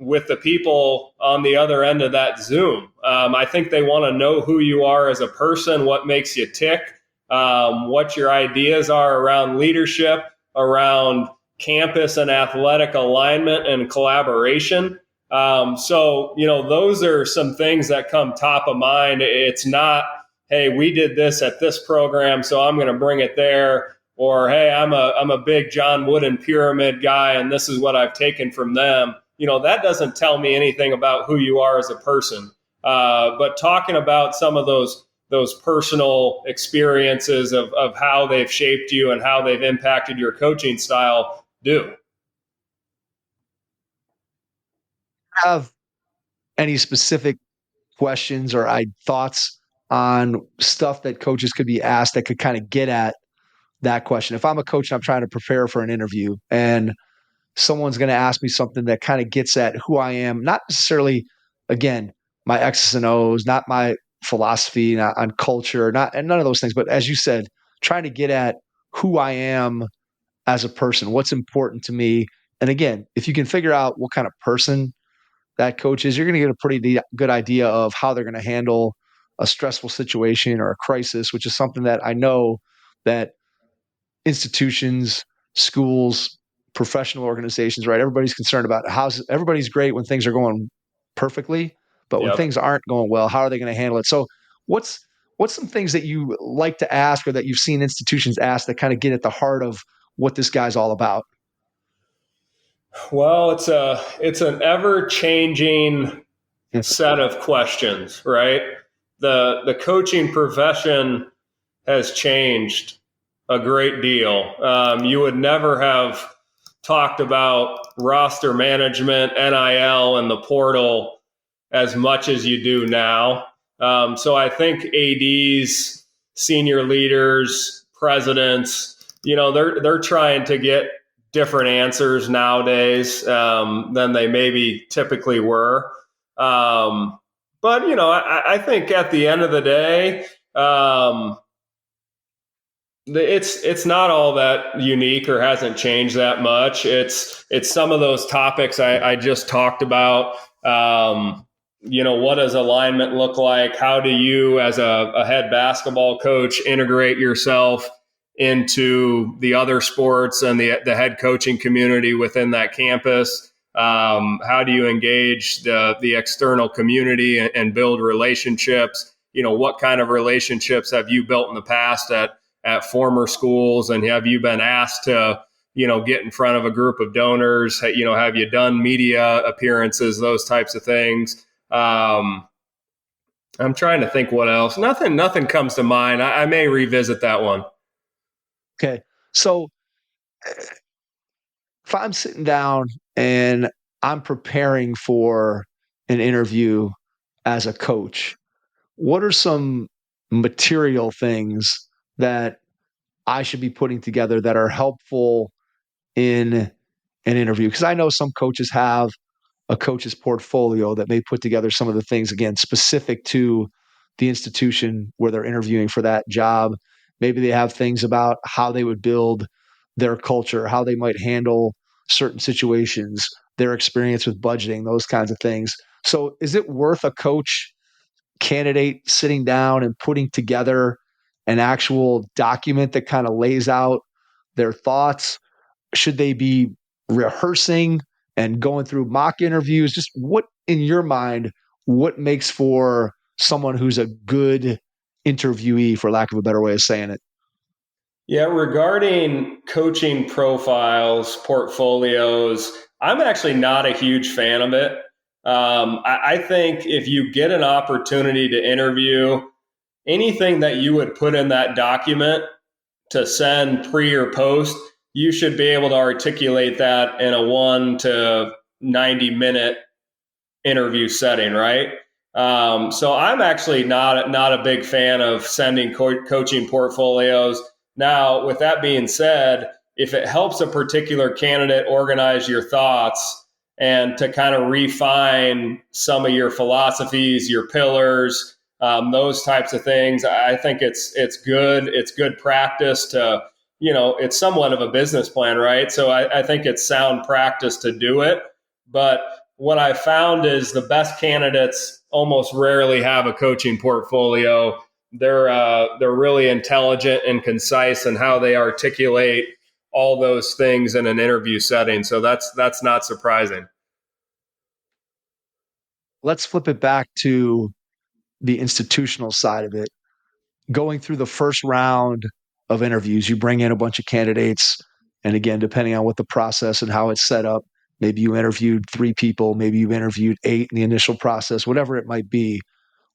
with the people on the other end of that Zoom. I think they want to know who you are as a person, what makes you tick, what your ideas are around leadership, around campus and athletic alignment and collaboration. So those are some things that come top of mind. It's not, hey, we did this at this program, so I'm going to bring it there. Or, hey, I'm a big John Wooden pyramid guy, and this is what I've taken from them. That doesn't tell me anything about who you are as a person. But talking about some of those personal experiences of how they've shaped you and how they've impacted your coaching style do. Have any specific questions or thoughts on stuff that coaches could be asked that could kind of get at that question? If I'm a coach and I'm trying to prepare for an interview and someone's going to ask me something that kind of gets at who I am, not necessarily, again, my X's and O's, not my philosophy, not on culture, and none of those things, but as you said, trying to get at who I am as a person, what's important to me. And again, if you can figure out what kind of person that coach is, you're going to get a pretty good idea of how they're going to handle a stressful situation or a crisis, which is something that I know that institutions, schools, professional organizations, right? Everybody's concerned about everybody's great when things are going perfectly, but when things aren't going well, how are they going to handle it? So what's some things that you like to ask or that you've seen institutions ask that kind of get at the heart of what this guy's all about? Well, it's an ever-changing set of questions, right? The coaching profession has changed a great deal. You would never have talked about roster management, NIL, and the portal as much as you do now. So I think ADs, senior leaders, presidents, they're trying to get different answers nowadays than they maybe typically were. But, I think at the end of the day, It's not all that unique or hasn't changed that much. It's some of those topics I just talked about. What does alignment look like? How do you, as a head basketball coach, integrate yourself into the other sports and the head coaching community within that campus? How do you engage the external community and build relationships? What kind of relationships have you built in the past at former schools, and have you been asked to get in front of a group of donors? Have you done media appearances, those types of things? I'm trying to think what else. Nothing comes to mind. I may revisit that one. Okay. So if I'm sitting down and I'm preparing for an interview as a coach, what are some material things that I should be putting together that are helpful in an interview? Because I know some coaches have a coach's portfolio that may put together some of the things, again, specific to the institution where they're interviewing for that job. Maybe they have things about how they would build their culture, how they might handle certain situations, their experience with budgeting, those kinds of things. So is it worth a coach candidate sitting down and putting together an actual document that kind of lays out their thoughts? Should they be rehearsing and going through mock interviews? Just what, in your mind, what makes for someone who's a good interviewee, for lack of a better way of saying it? Yeah, regarding coaching profiles, portfolios, I'm actually not a huge fan of it. I think if you get an opportunity to interview, anything that you would put in that document to send pre or post, you should be able to articulate that in a 1 to 90 minute interview setting, right? So I'm actually not a big fan of sending coaching portfolios. Now, with that being said, if it helps a particular candidate organize your thoughts and to kind of refine some of your philosophies, your pillars, those types of things, I think it's good. It's good practice to, it's somewhat of a business plan, right? So I think it's sound practice to do it. But what I found is the best candidates almost rarely have a coaching portfolio. They're really intelligent and concise in how they articulate all those things in an interview setting. So that's not surprising. Let's flip it back to the institutional side of it. Going through the first round of interviews, you bring in a bunch of candidates. And again, depending on what the process and how it's set up, maybe you interviewed 3 people, maybe you interviewed 8 in the initial process, whatever it might be.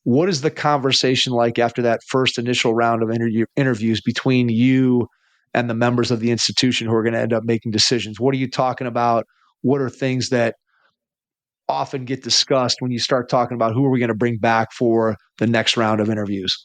What is the conversation like after that first initial round of interviews between you and the members of the institution who are going to end up making decisions? What are you talking about? What are things that often get discussed when you start talking about who are we going to bring back for the next round of interviews?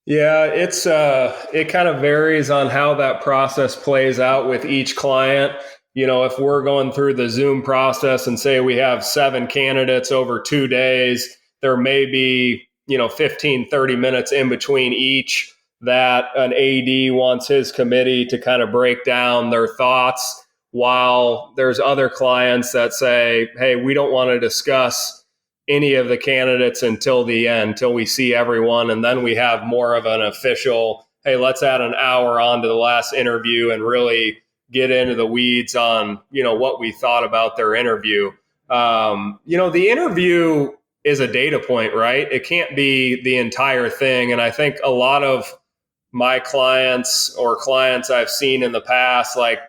Yeah, it kind of varies on how that process plays out with each client. If we're going through the Zoom process and say we have 7 candidates over 2 days, there may be, 15, 30 minutes in between each that an AD wants his committee to kind of break down their thoughts, while there's other clients that say, hey, we don't want to discuss any of the candidates until the end, till we see everyone. And then we have more of an official, hey, let's add an hour on to the last interview and really get into the weeds on, what we thought about their interview. The interview is a data point, right? It can't be the entire thing. And I think a lot of my clients or clients I've seen in the past, like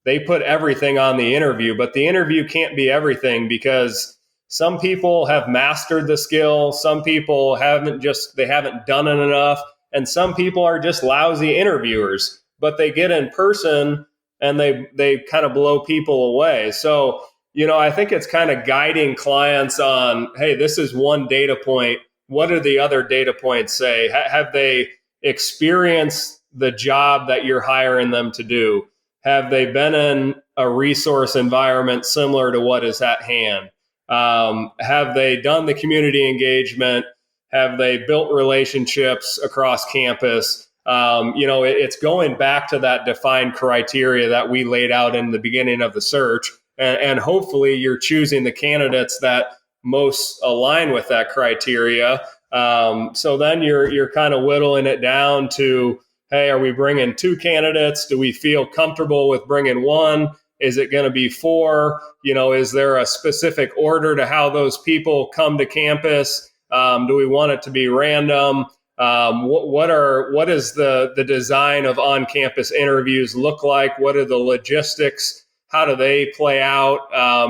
they put everything on the interview, but the interview can't be everything because some people have mastered the skill. Some people haven't done it enough. And some people are just lousy interviewers, but they get in person and they kind of blow people away. So, I think it's kind of guiding clients on, hey, this is one data point. What do the other data points say? Have they experienced the job that you're hiring them to do? Have they been in a resource environment similar to what is at hand? Have they done the community engagement? Have they built relationships across campus? It's going back to that defined criteria that we laid out in the beginning of the search. And hopefully you're choosing the candidates that most align with that criteria. So then you're kind of whittling it down to, hey, are we bringing 2 candidates? Do we feel comfortable with bringing 1? Is it going to be 4? Is there a specific order to how those people come to campus? Do we want it to be random? What is the design of on-campus interviews look like? What are the logistics? How do they play out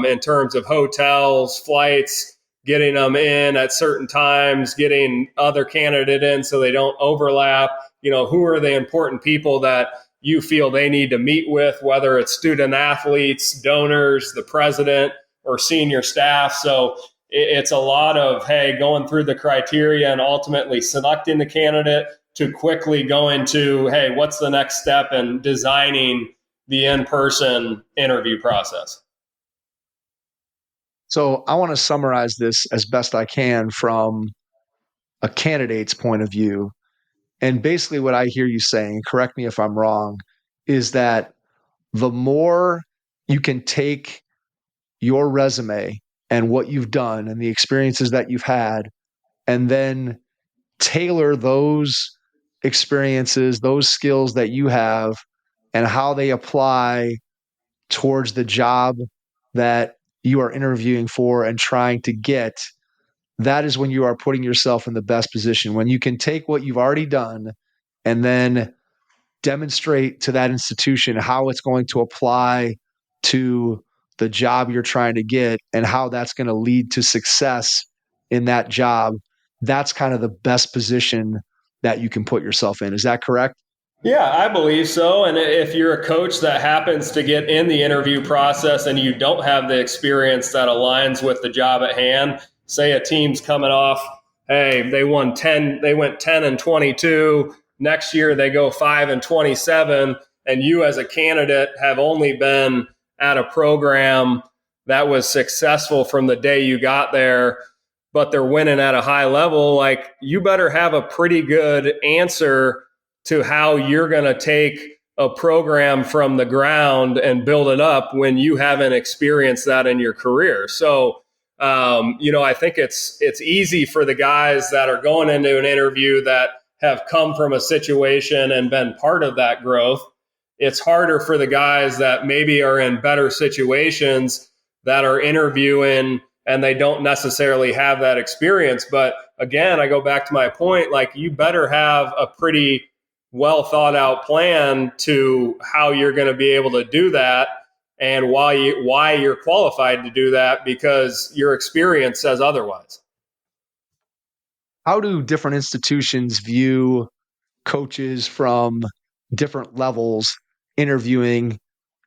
in terms of hotels, flights, getting them in at certain times, getting other candidate in so they don't overlap? Who are the important people that you feel they need to meet with, whether it's student athletes, donors, the president, or senior staff. So it's a lot of, hey, going through the criteria and ultimately selecting the candidate to quickly go into, hey, what's the next step in designing the in-person interview process. So I want to summarize this as best I can from a candidate's point of view. And basically what I hear you saying, correct me if I'm wrong, is that the more you can take your resume and what you've done and the experiences that you've had, and then tailor those experiences, those skills that you have, and how they apply towards the job that you are interviewing for and trying to get, that is when you are putting yourself in the best position. When you can take what you've already done and then demonstrate to that institution how it's going to apply to the job you're trying to get and how that's going to lead to success in that job, that's kind of the best position that you can put yourself in. Is that correct? Yeah, I believe so. And if you're a coach that happens to get in the interview process and you don't have the experience that aligns with the job at hand, say a team's coming off, hey, they went 10-22. Next year they go 5-27, and you as a candidate have only been at a program that was successful from the day you got there, but they're winning at a high level. Like, you better have a pretty good answer to how you're going to take a program from the ground and build it up when you haven't experienced that in your career. So, I think it's easy for the guys that are going into an interview that have come from a situation and been part of that growth. It's harder for the guys that maybe are in better situations that are interviewing and they don't necessarily have that experience. But again, I go back to my point, like, you better have a pretty well thought out plan to how you're going to be able to do that and why you're qualified to do that, because your experience says otherwise. How do different institutions view coaches from different levels interviewing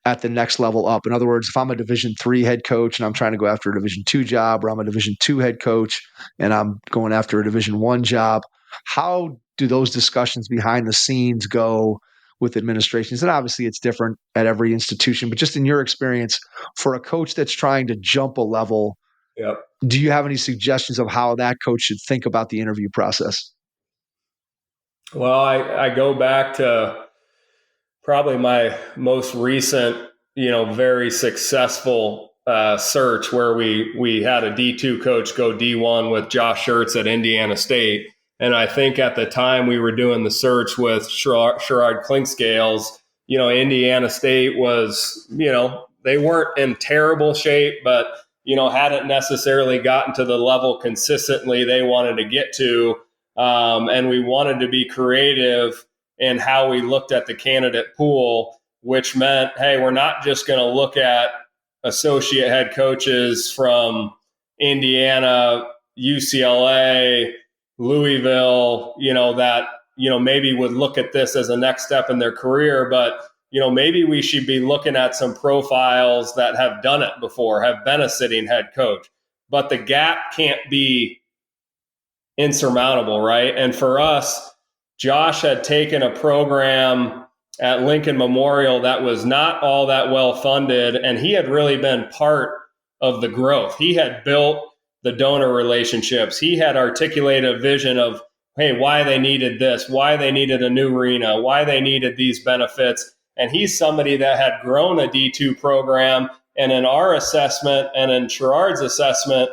at the next level up? In other words, if I'm a Division III head coach and I'm trying to go after a Division II job, or I'm a Division II head coach and I'm going after a Division I job, how do those discussions behind the scenes go with administrations? And obviously it's different at every institution, but just in your experience, for a coach that's trying to jump a level, Yep. do you have any suggestions of how that coach should think about the interview process? Well, I go back to probably my most recent, very successful search where we had a D2 coach go D1 with Josh Schertz at Indiana State. And I think at the time we were doing the search with Sherrod Clinkscales, Indiana State was, they weren't in terrible shape, but, hadn't necessarily gotten to the level consistently they wanted to get to. And we wanted to be creative in how we looked at the candidate pool, which meant, hey, we're not just going to look at associate head coaches from Indiana, UCLA, Louisville, that, maybe would look at this as a next step in their career, but, maybe we should be looking at some profiles that have done it before, have been a sitting head coach, but the gap can't be insurmountable, right? And for us, Josh had taken a program at Lincoln Memorial that was not all that well funded, and he had really been part of the growth. He had built the donor relationships. He had articulated a vision of hey, why they needed this, why they needed a new arena, why they needed these benefits. And he's somebody that had grown a D2 program. And in our assessment and in Sherrard's assessment,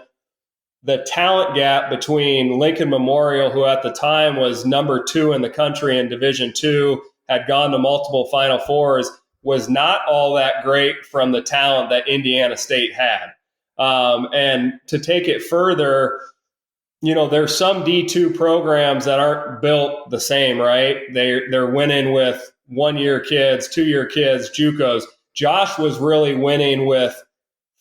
the talent gap between Lincoln Memorial, who at the time was number 2 in the country in Division II, had gone to multiple Final Fours, was not all that great from the talent that Indiana State had. And to take it further, there's some D2 programs that aren't built the same, right? They're winning with 1-year kids, 2-year kids, JUCOs. Josh was really winning with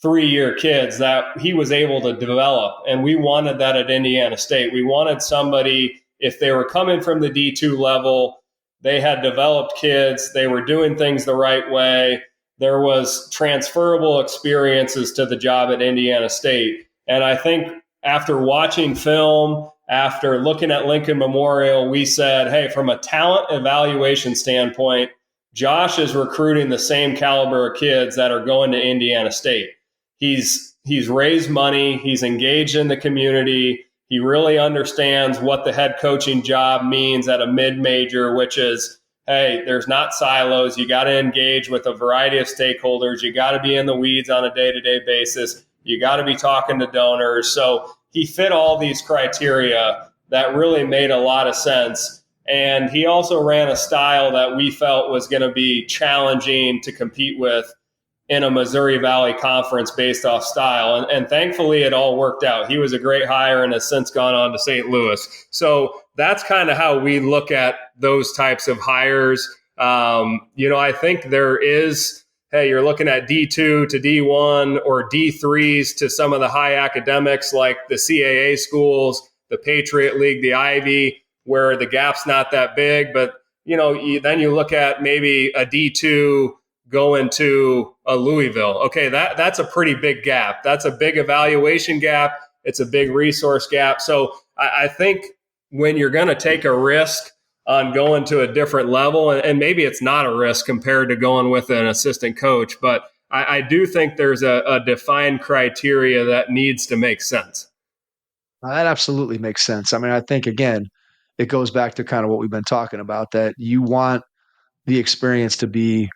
3-year kids that he was able to develop. And we wanted that at Indiana State. We wanted somebody, if they were coming from the D2 level, they had developed kids, they were doing things the right way. There was transferable experiences to the job at Indiana State. And I think after watching film, after looking at Lincoln Memorial, we said, hey, from a talent evaluation standpoint, Josh is recruiting the same caliber of kids that are going to Indiana State. He's raised money. He's engaged in the community. He really understands what the head coaching job means at a mid-major, which is, hey, there's not silos. You got to engage with a variety of stakeholders. You got to be in the weeds on a day-to-day basis. You got to be talking to donors. So he fit all these criteria that really made a lot of sense. And he also ran a style that we felt was going to be challenging to compete with in a Missouri Valley Conference based off style. And thankfully, it all worked out. He was a great hire and has since gone on to St. Louis. So that's kind of how we look at those types of hires. I think there is, hey, you're looking at D2 to D1 or D3s to some of the high academics like the CAA schools, the Patriot League, the Ivy, where the gap's not that big. But, then you look at maybe a D2 going to a Louisville. Okay, that's a pretty big gap. That's a big evaluation gap. It's a big resource gap. So I think when you're going to take a risk on going to a different level, and maybe it's not a risk compared to going with an assistant coach, but I do think there's a defined criteria that needs to make sense. That absolutely makes sense. I mean, I think, again, it goes back to kind of what we've been talking about, that you want the experience to be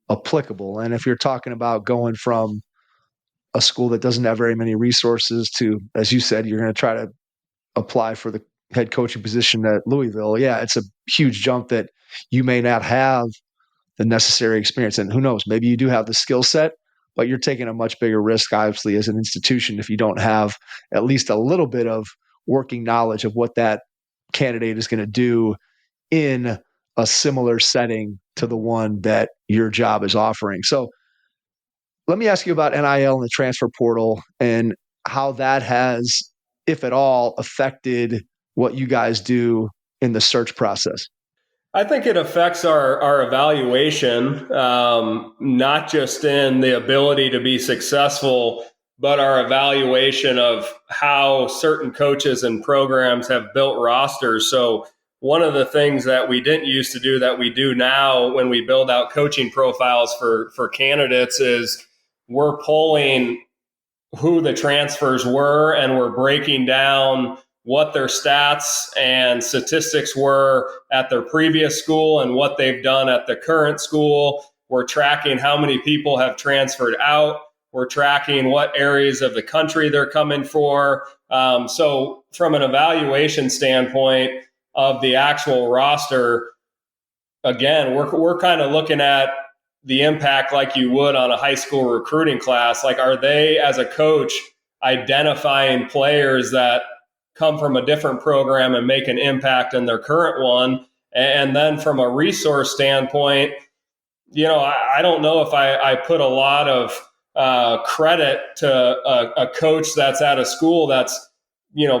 applicable. And if you're talking about going from a school that doesn't have very many resources to, as you said, you're going to try to apply for the head coaching position at Louisville, yeah, it's a huge jump that you may not have the necessary experience. And who knows, maybe you do have the skill set, but you're taking a much bigger risk, obviously, as an institution if you don't have at least a little bit of working knowledge of what that candidate is going to do in a similar setting to the one that your job is offering. So let me ask you about NIL and the transfer portal and how that has, if at all, affected what you guys do in the search process. I think it affects our evaluation, not just in the ability to be successful, but our evaluation of how certain coaches and programs have built rosters. So one of the things that we didn't used to do that we do now when we build out coaching profiles for candidates is we're pulling who the transfers were and we're breaking down what their stats and statistics were at their previous school and what they've done at the current school. We're tracking how many people have transferred out. We're tracking what areas of the country they're coming for. So from an evaluation standpoint of the actual roster, again, we're kind of looking at the impact like you would on a high school recruiting class. Like, are they, as a coach, identifying players that come from a different program and make an impact in their current one? And then from a resource standpoint, I don't know if I put a lot of credit to a coach that's at a school that's,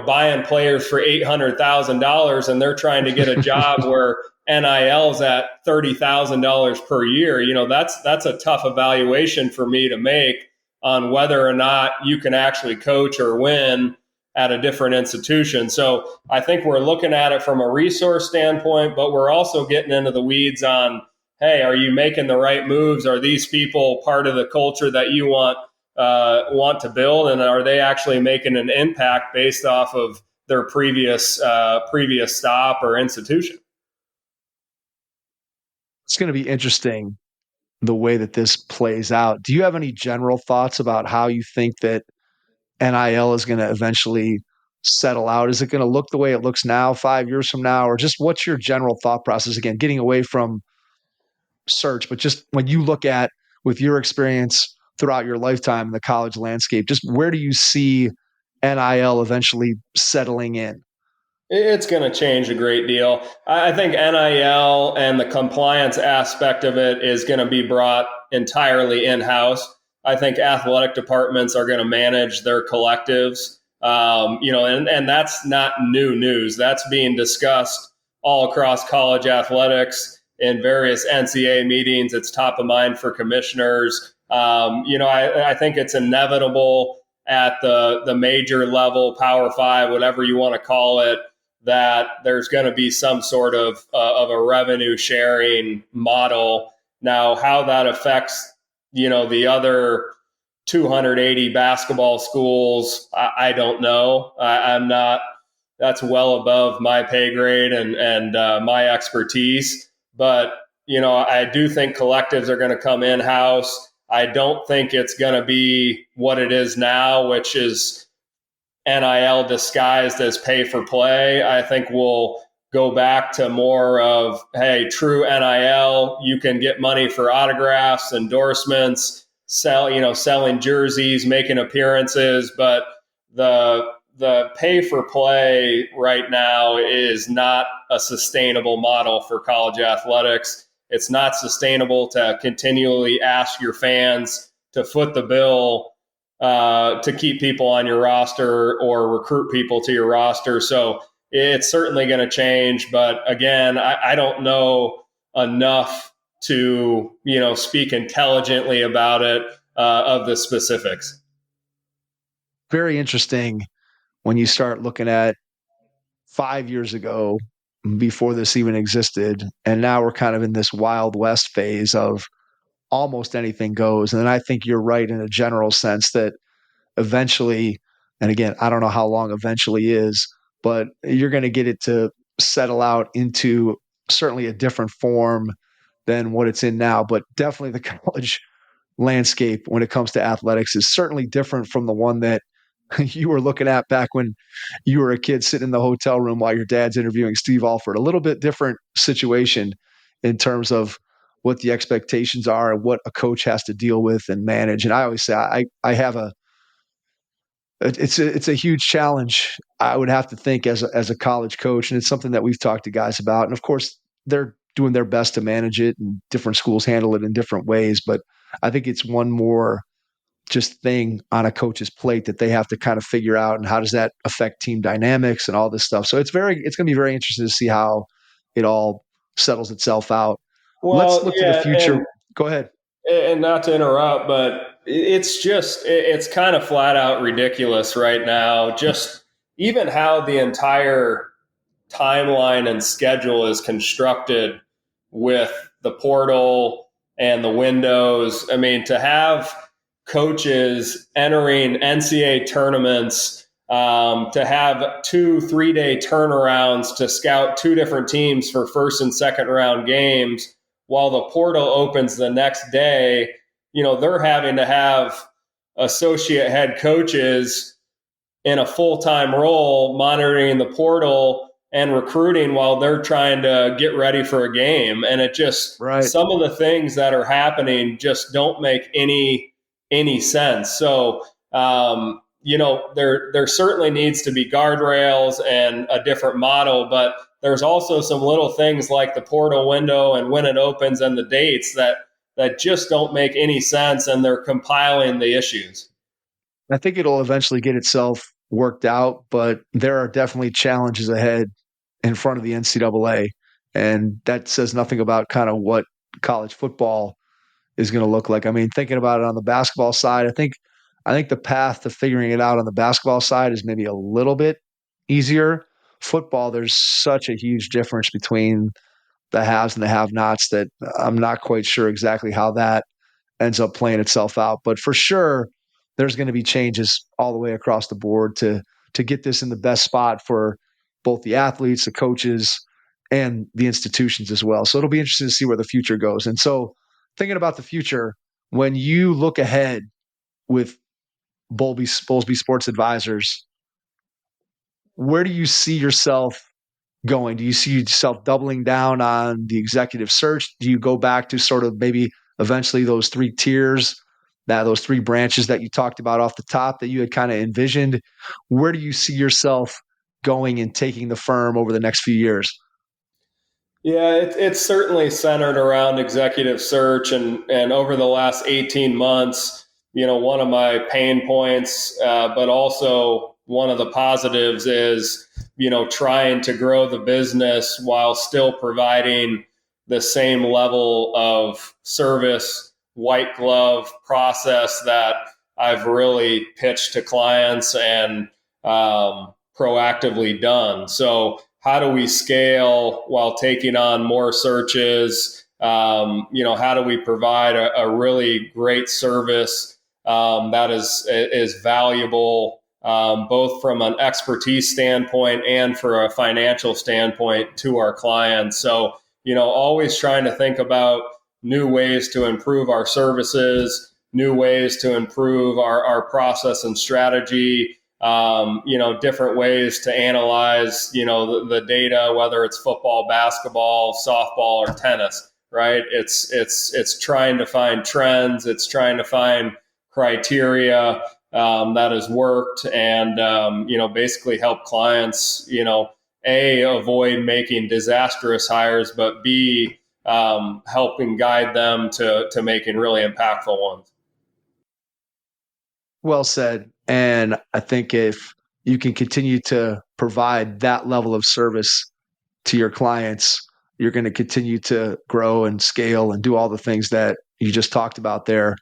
buying players for $800,000 and they're trying to get a job where NIL's at $30,000 per year. That's a tough evaluation for me to make on whether or not you can actually coach or win at a different institution. So I think we're looking at it from a resource standpoint, but we're also getting into the weeds on, hey, are you making the right moves? Are these people part of the culture that you want to build? And are they actually making an impact based off of their previous stop or institution. It's going to be interesting the way that this plays out. Do you have any general thoughts about how you think that NIL is going to eventually settle out? Is it going to look the way it looks now 5 years from now? Or just what's your general thought process? Again, getting away from search, but just when you look at, with your experience throughout your lifetime in the college landscape, just where do you see NIL eventually settling in? It's going to change a great deal. I think NIL and the compliance aspect of it is going to be brought entirely in-house. I think athletic departments are going to manage their collectives, and that's not new news. That's being discussed all across college athletics in various NCAA meetings. It's top of mind for commissioners. I think it's inevitable at the major level, Power Five, whatever you want to call it, that there's going to be some sort of a revenue sharing model. Now, how that affects, the other 280 basketball schools, I don't know. I'm not, that's well above my pay grade and my expertise. But, I do think collectives are going to come in-house. I don't think it's going to be what it is now, which is NIL disguised as pay for play. I think we'll go back to more of, hey, true NIL, you can get money for autographs, endorsements, selling jerseys, making appearances, but the pay for play right now is not a sustainable model for college athletics. It's not sustainable to continually ask your fans to foot the bill to keep people on your roster or recruit people to your roster. So it's certainly going to change. But again, I don't know enough to, speak intelligently about it of the specifics. Very interesting when you start looking at 5 years ago, before this even existed, and now we're kind of in this Wild West phase of almost anything goes. And I think you're right in a general sense that eventually, and again, I don't know how long eventually is, but you're going to get it to settle out into certainly a different form than what it's in now. But definitely the college landscape when it comes to athletics is certainly different from the one that you were looking at back when you were a kid sitting in the hotel room while your dad's interviewing Steve Alford. A little bit different situation in terms of what the expectations are and what a coach has to deal with and manage. And I always say I have it's a huge challenge, I would have to think, as a college coach, and it's something that we've talked to guys about. And of course, they're doing their best to manage it, and different schools handle it in different ways. But I think it's one more just thing on a coach's plate that they have to kind of figure out, and how does that affect team dynamics and all this stuff. So it's going to be very interesting to see how it all settles itself out. Well, let's look to the future. Go ahead. And not to interrupt, but it's kind of flat out ridiculous right now. Just even how the entire timeline and schedule is constructed with the portal and the windows. I mean, to have coaches entering NCAA tournaments, to have 2-3 day turnarounds to scout two different teams for first and second round games, while the portal opens the next day, they're having to have associate head coaches in a full-time role monitoring the portal and recruiting while they're trying to get ready for a game. And it just, some of the things that are happening just don't make any sense. So, there certainly needs to be guardrails and a different model, but there's also some little things like the portal window and when it opens and the dates that just don't make any sense, and they're compiling the issues. I think it'll eventually get itself worked out, but there are definitely challenges ahead in front of the NCAA, and that says nothing about kind of what college football is going to look like. I mean, thinking about it on the basketball side, I think the path to figuring it out on the basketball side is maybe a little bit easier. Football, there's such a huge difference between the haves and the have-nots that I'm not quite sure exactly how that ends up playing itself out. But for sure, there's going to be changes all the way across the board to to get this in the best spot for both the athletes, the coaches, and the institutions as well. So it'll be interesting to see where the future goes. And so thinking about the future, when you look ahead with Bowlsby Sports Advisors, where do you see yourself going? Do you see yourself doubling down on the executive search? Do you go back to sort of maybe eventually those 3 tiers, those 3 branches that you talked about off the top that you had kind of envisioned? Where do you see yourself going and taking the firm over the next few years? Yeah, it's certainly centered around executive search, and over the last 18 months, one of my pain points, but also one of the positives is, trying to grow the business while still providing the same level of service, white glove process that I've really pitched to clients and proactively done. So how do we scale while taking on more searches? How do we provide a really great service that is valuable, both from an expertise standpoint and for a financial standpoint to our clients? So, always trying to think about new ways to improve our services, new ways to improve our process and strategy, different ways to analyze, the data, whether it's football, basketball, softball, or tennis, right? It's trying to find trends. It's trying to find criteria that has worked and, basically help clients, A, avoid making disastrous hires, but B, helping guide them to making really impactful ones. Well said. And I think if you can continue to provide that level of service to your clients, you're going to continue to grow and scale and do all the things that you just talked about there.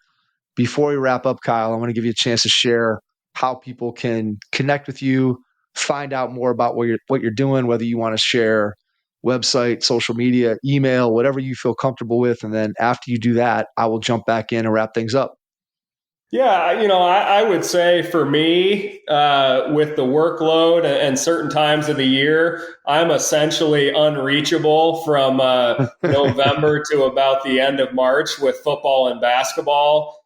Before we wrap up, Kyle, I want to give you a chance to share how people can connect with you, find out more about what you're doing, whether you want to share website, social media, email, whatever you feel comfortable with. And then after you do that, I will jump back in and wrap things up. Yeah, I would say for me, with the workload and certain times of the year, I'm essentially unreachable from November to about the end of March with football and basketball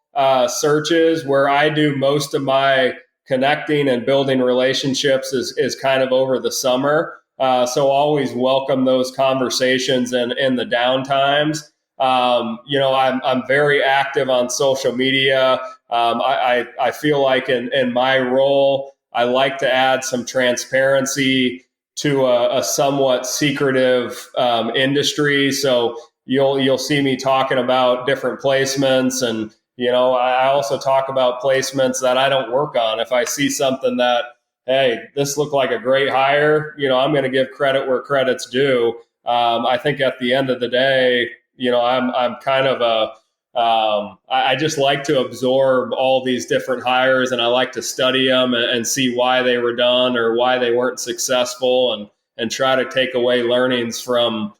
searches, where I do most of my connecting and building relationships is kind of over the summer. So always welcome those conversations in the downtimes. I'm very active on social media. I feel like in my role, I like to add some transparency to a somewhat secretive industry. So you'll see me talking about different placements, and I also talk about placements that I don't work on. If I see something that, hey, this looked like a great hire, I'm going to give credit where credit's due. I think at the end of the day, I'm kind of I just like to absorb all these different hires, and I like to study them and see why they were done or why they weren't successful, and try to take away learnings from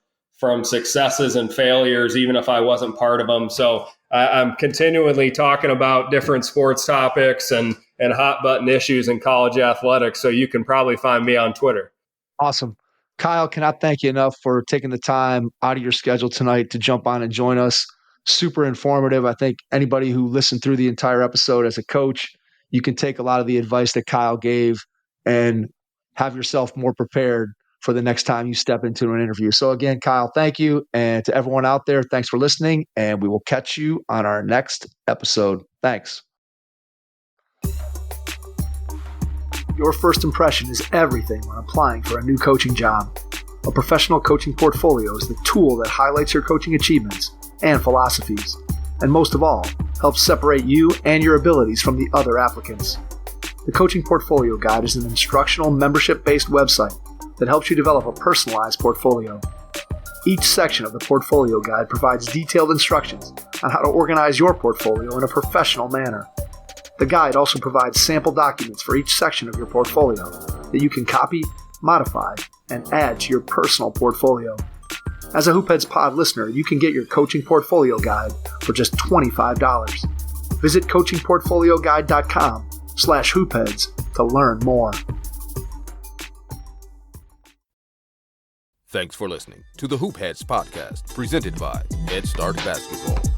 successes and failures, even if I wasn't part of them. So I'm continually talking about different sports topics and hot button issues in college athletics. So you can probably find me on Twitter. Awesome. Kyle, cannot thank you enough for taking the time out of your schedule tonight to jump on and join us. Super informative. I think anybody who listened through the entire episode as a coach, you can take a lot of the advice that Kyle gave and have yourself more prepared for the next time you step into an interview. So again, Kyle, thank you. And to everyone out there, thanks for listening. And we will catch you on our next episode. Thanks. Your first impression is everything when applying for a new coaching job. A professional coaching portfolio is the tool that highlights your coaching achievements and philosophies, and most of all, helps separate you and your abilities from the other applicants. The Coaching Portfolio Guide is an instructional membership-based website that helps you develop a personalized portfolio. Each section of the Portfolio Guide provides detailed instructions on how to organize your portfolio in a professional manner. The guide also provides sample documents for each section of your portfolio that you can copy, modify, and add to your personal portfolio. As a Hoopheads Pod listener, you can get your Coaching Portfolio Guide for just $25. Visit coachingportfolioguide.com/hoopheads to learn more. Thanks for listening to the Hoop Heads podcast, presented by Head Start Basketball.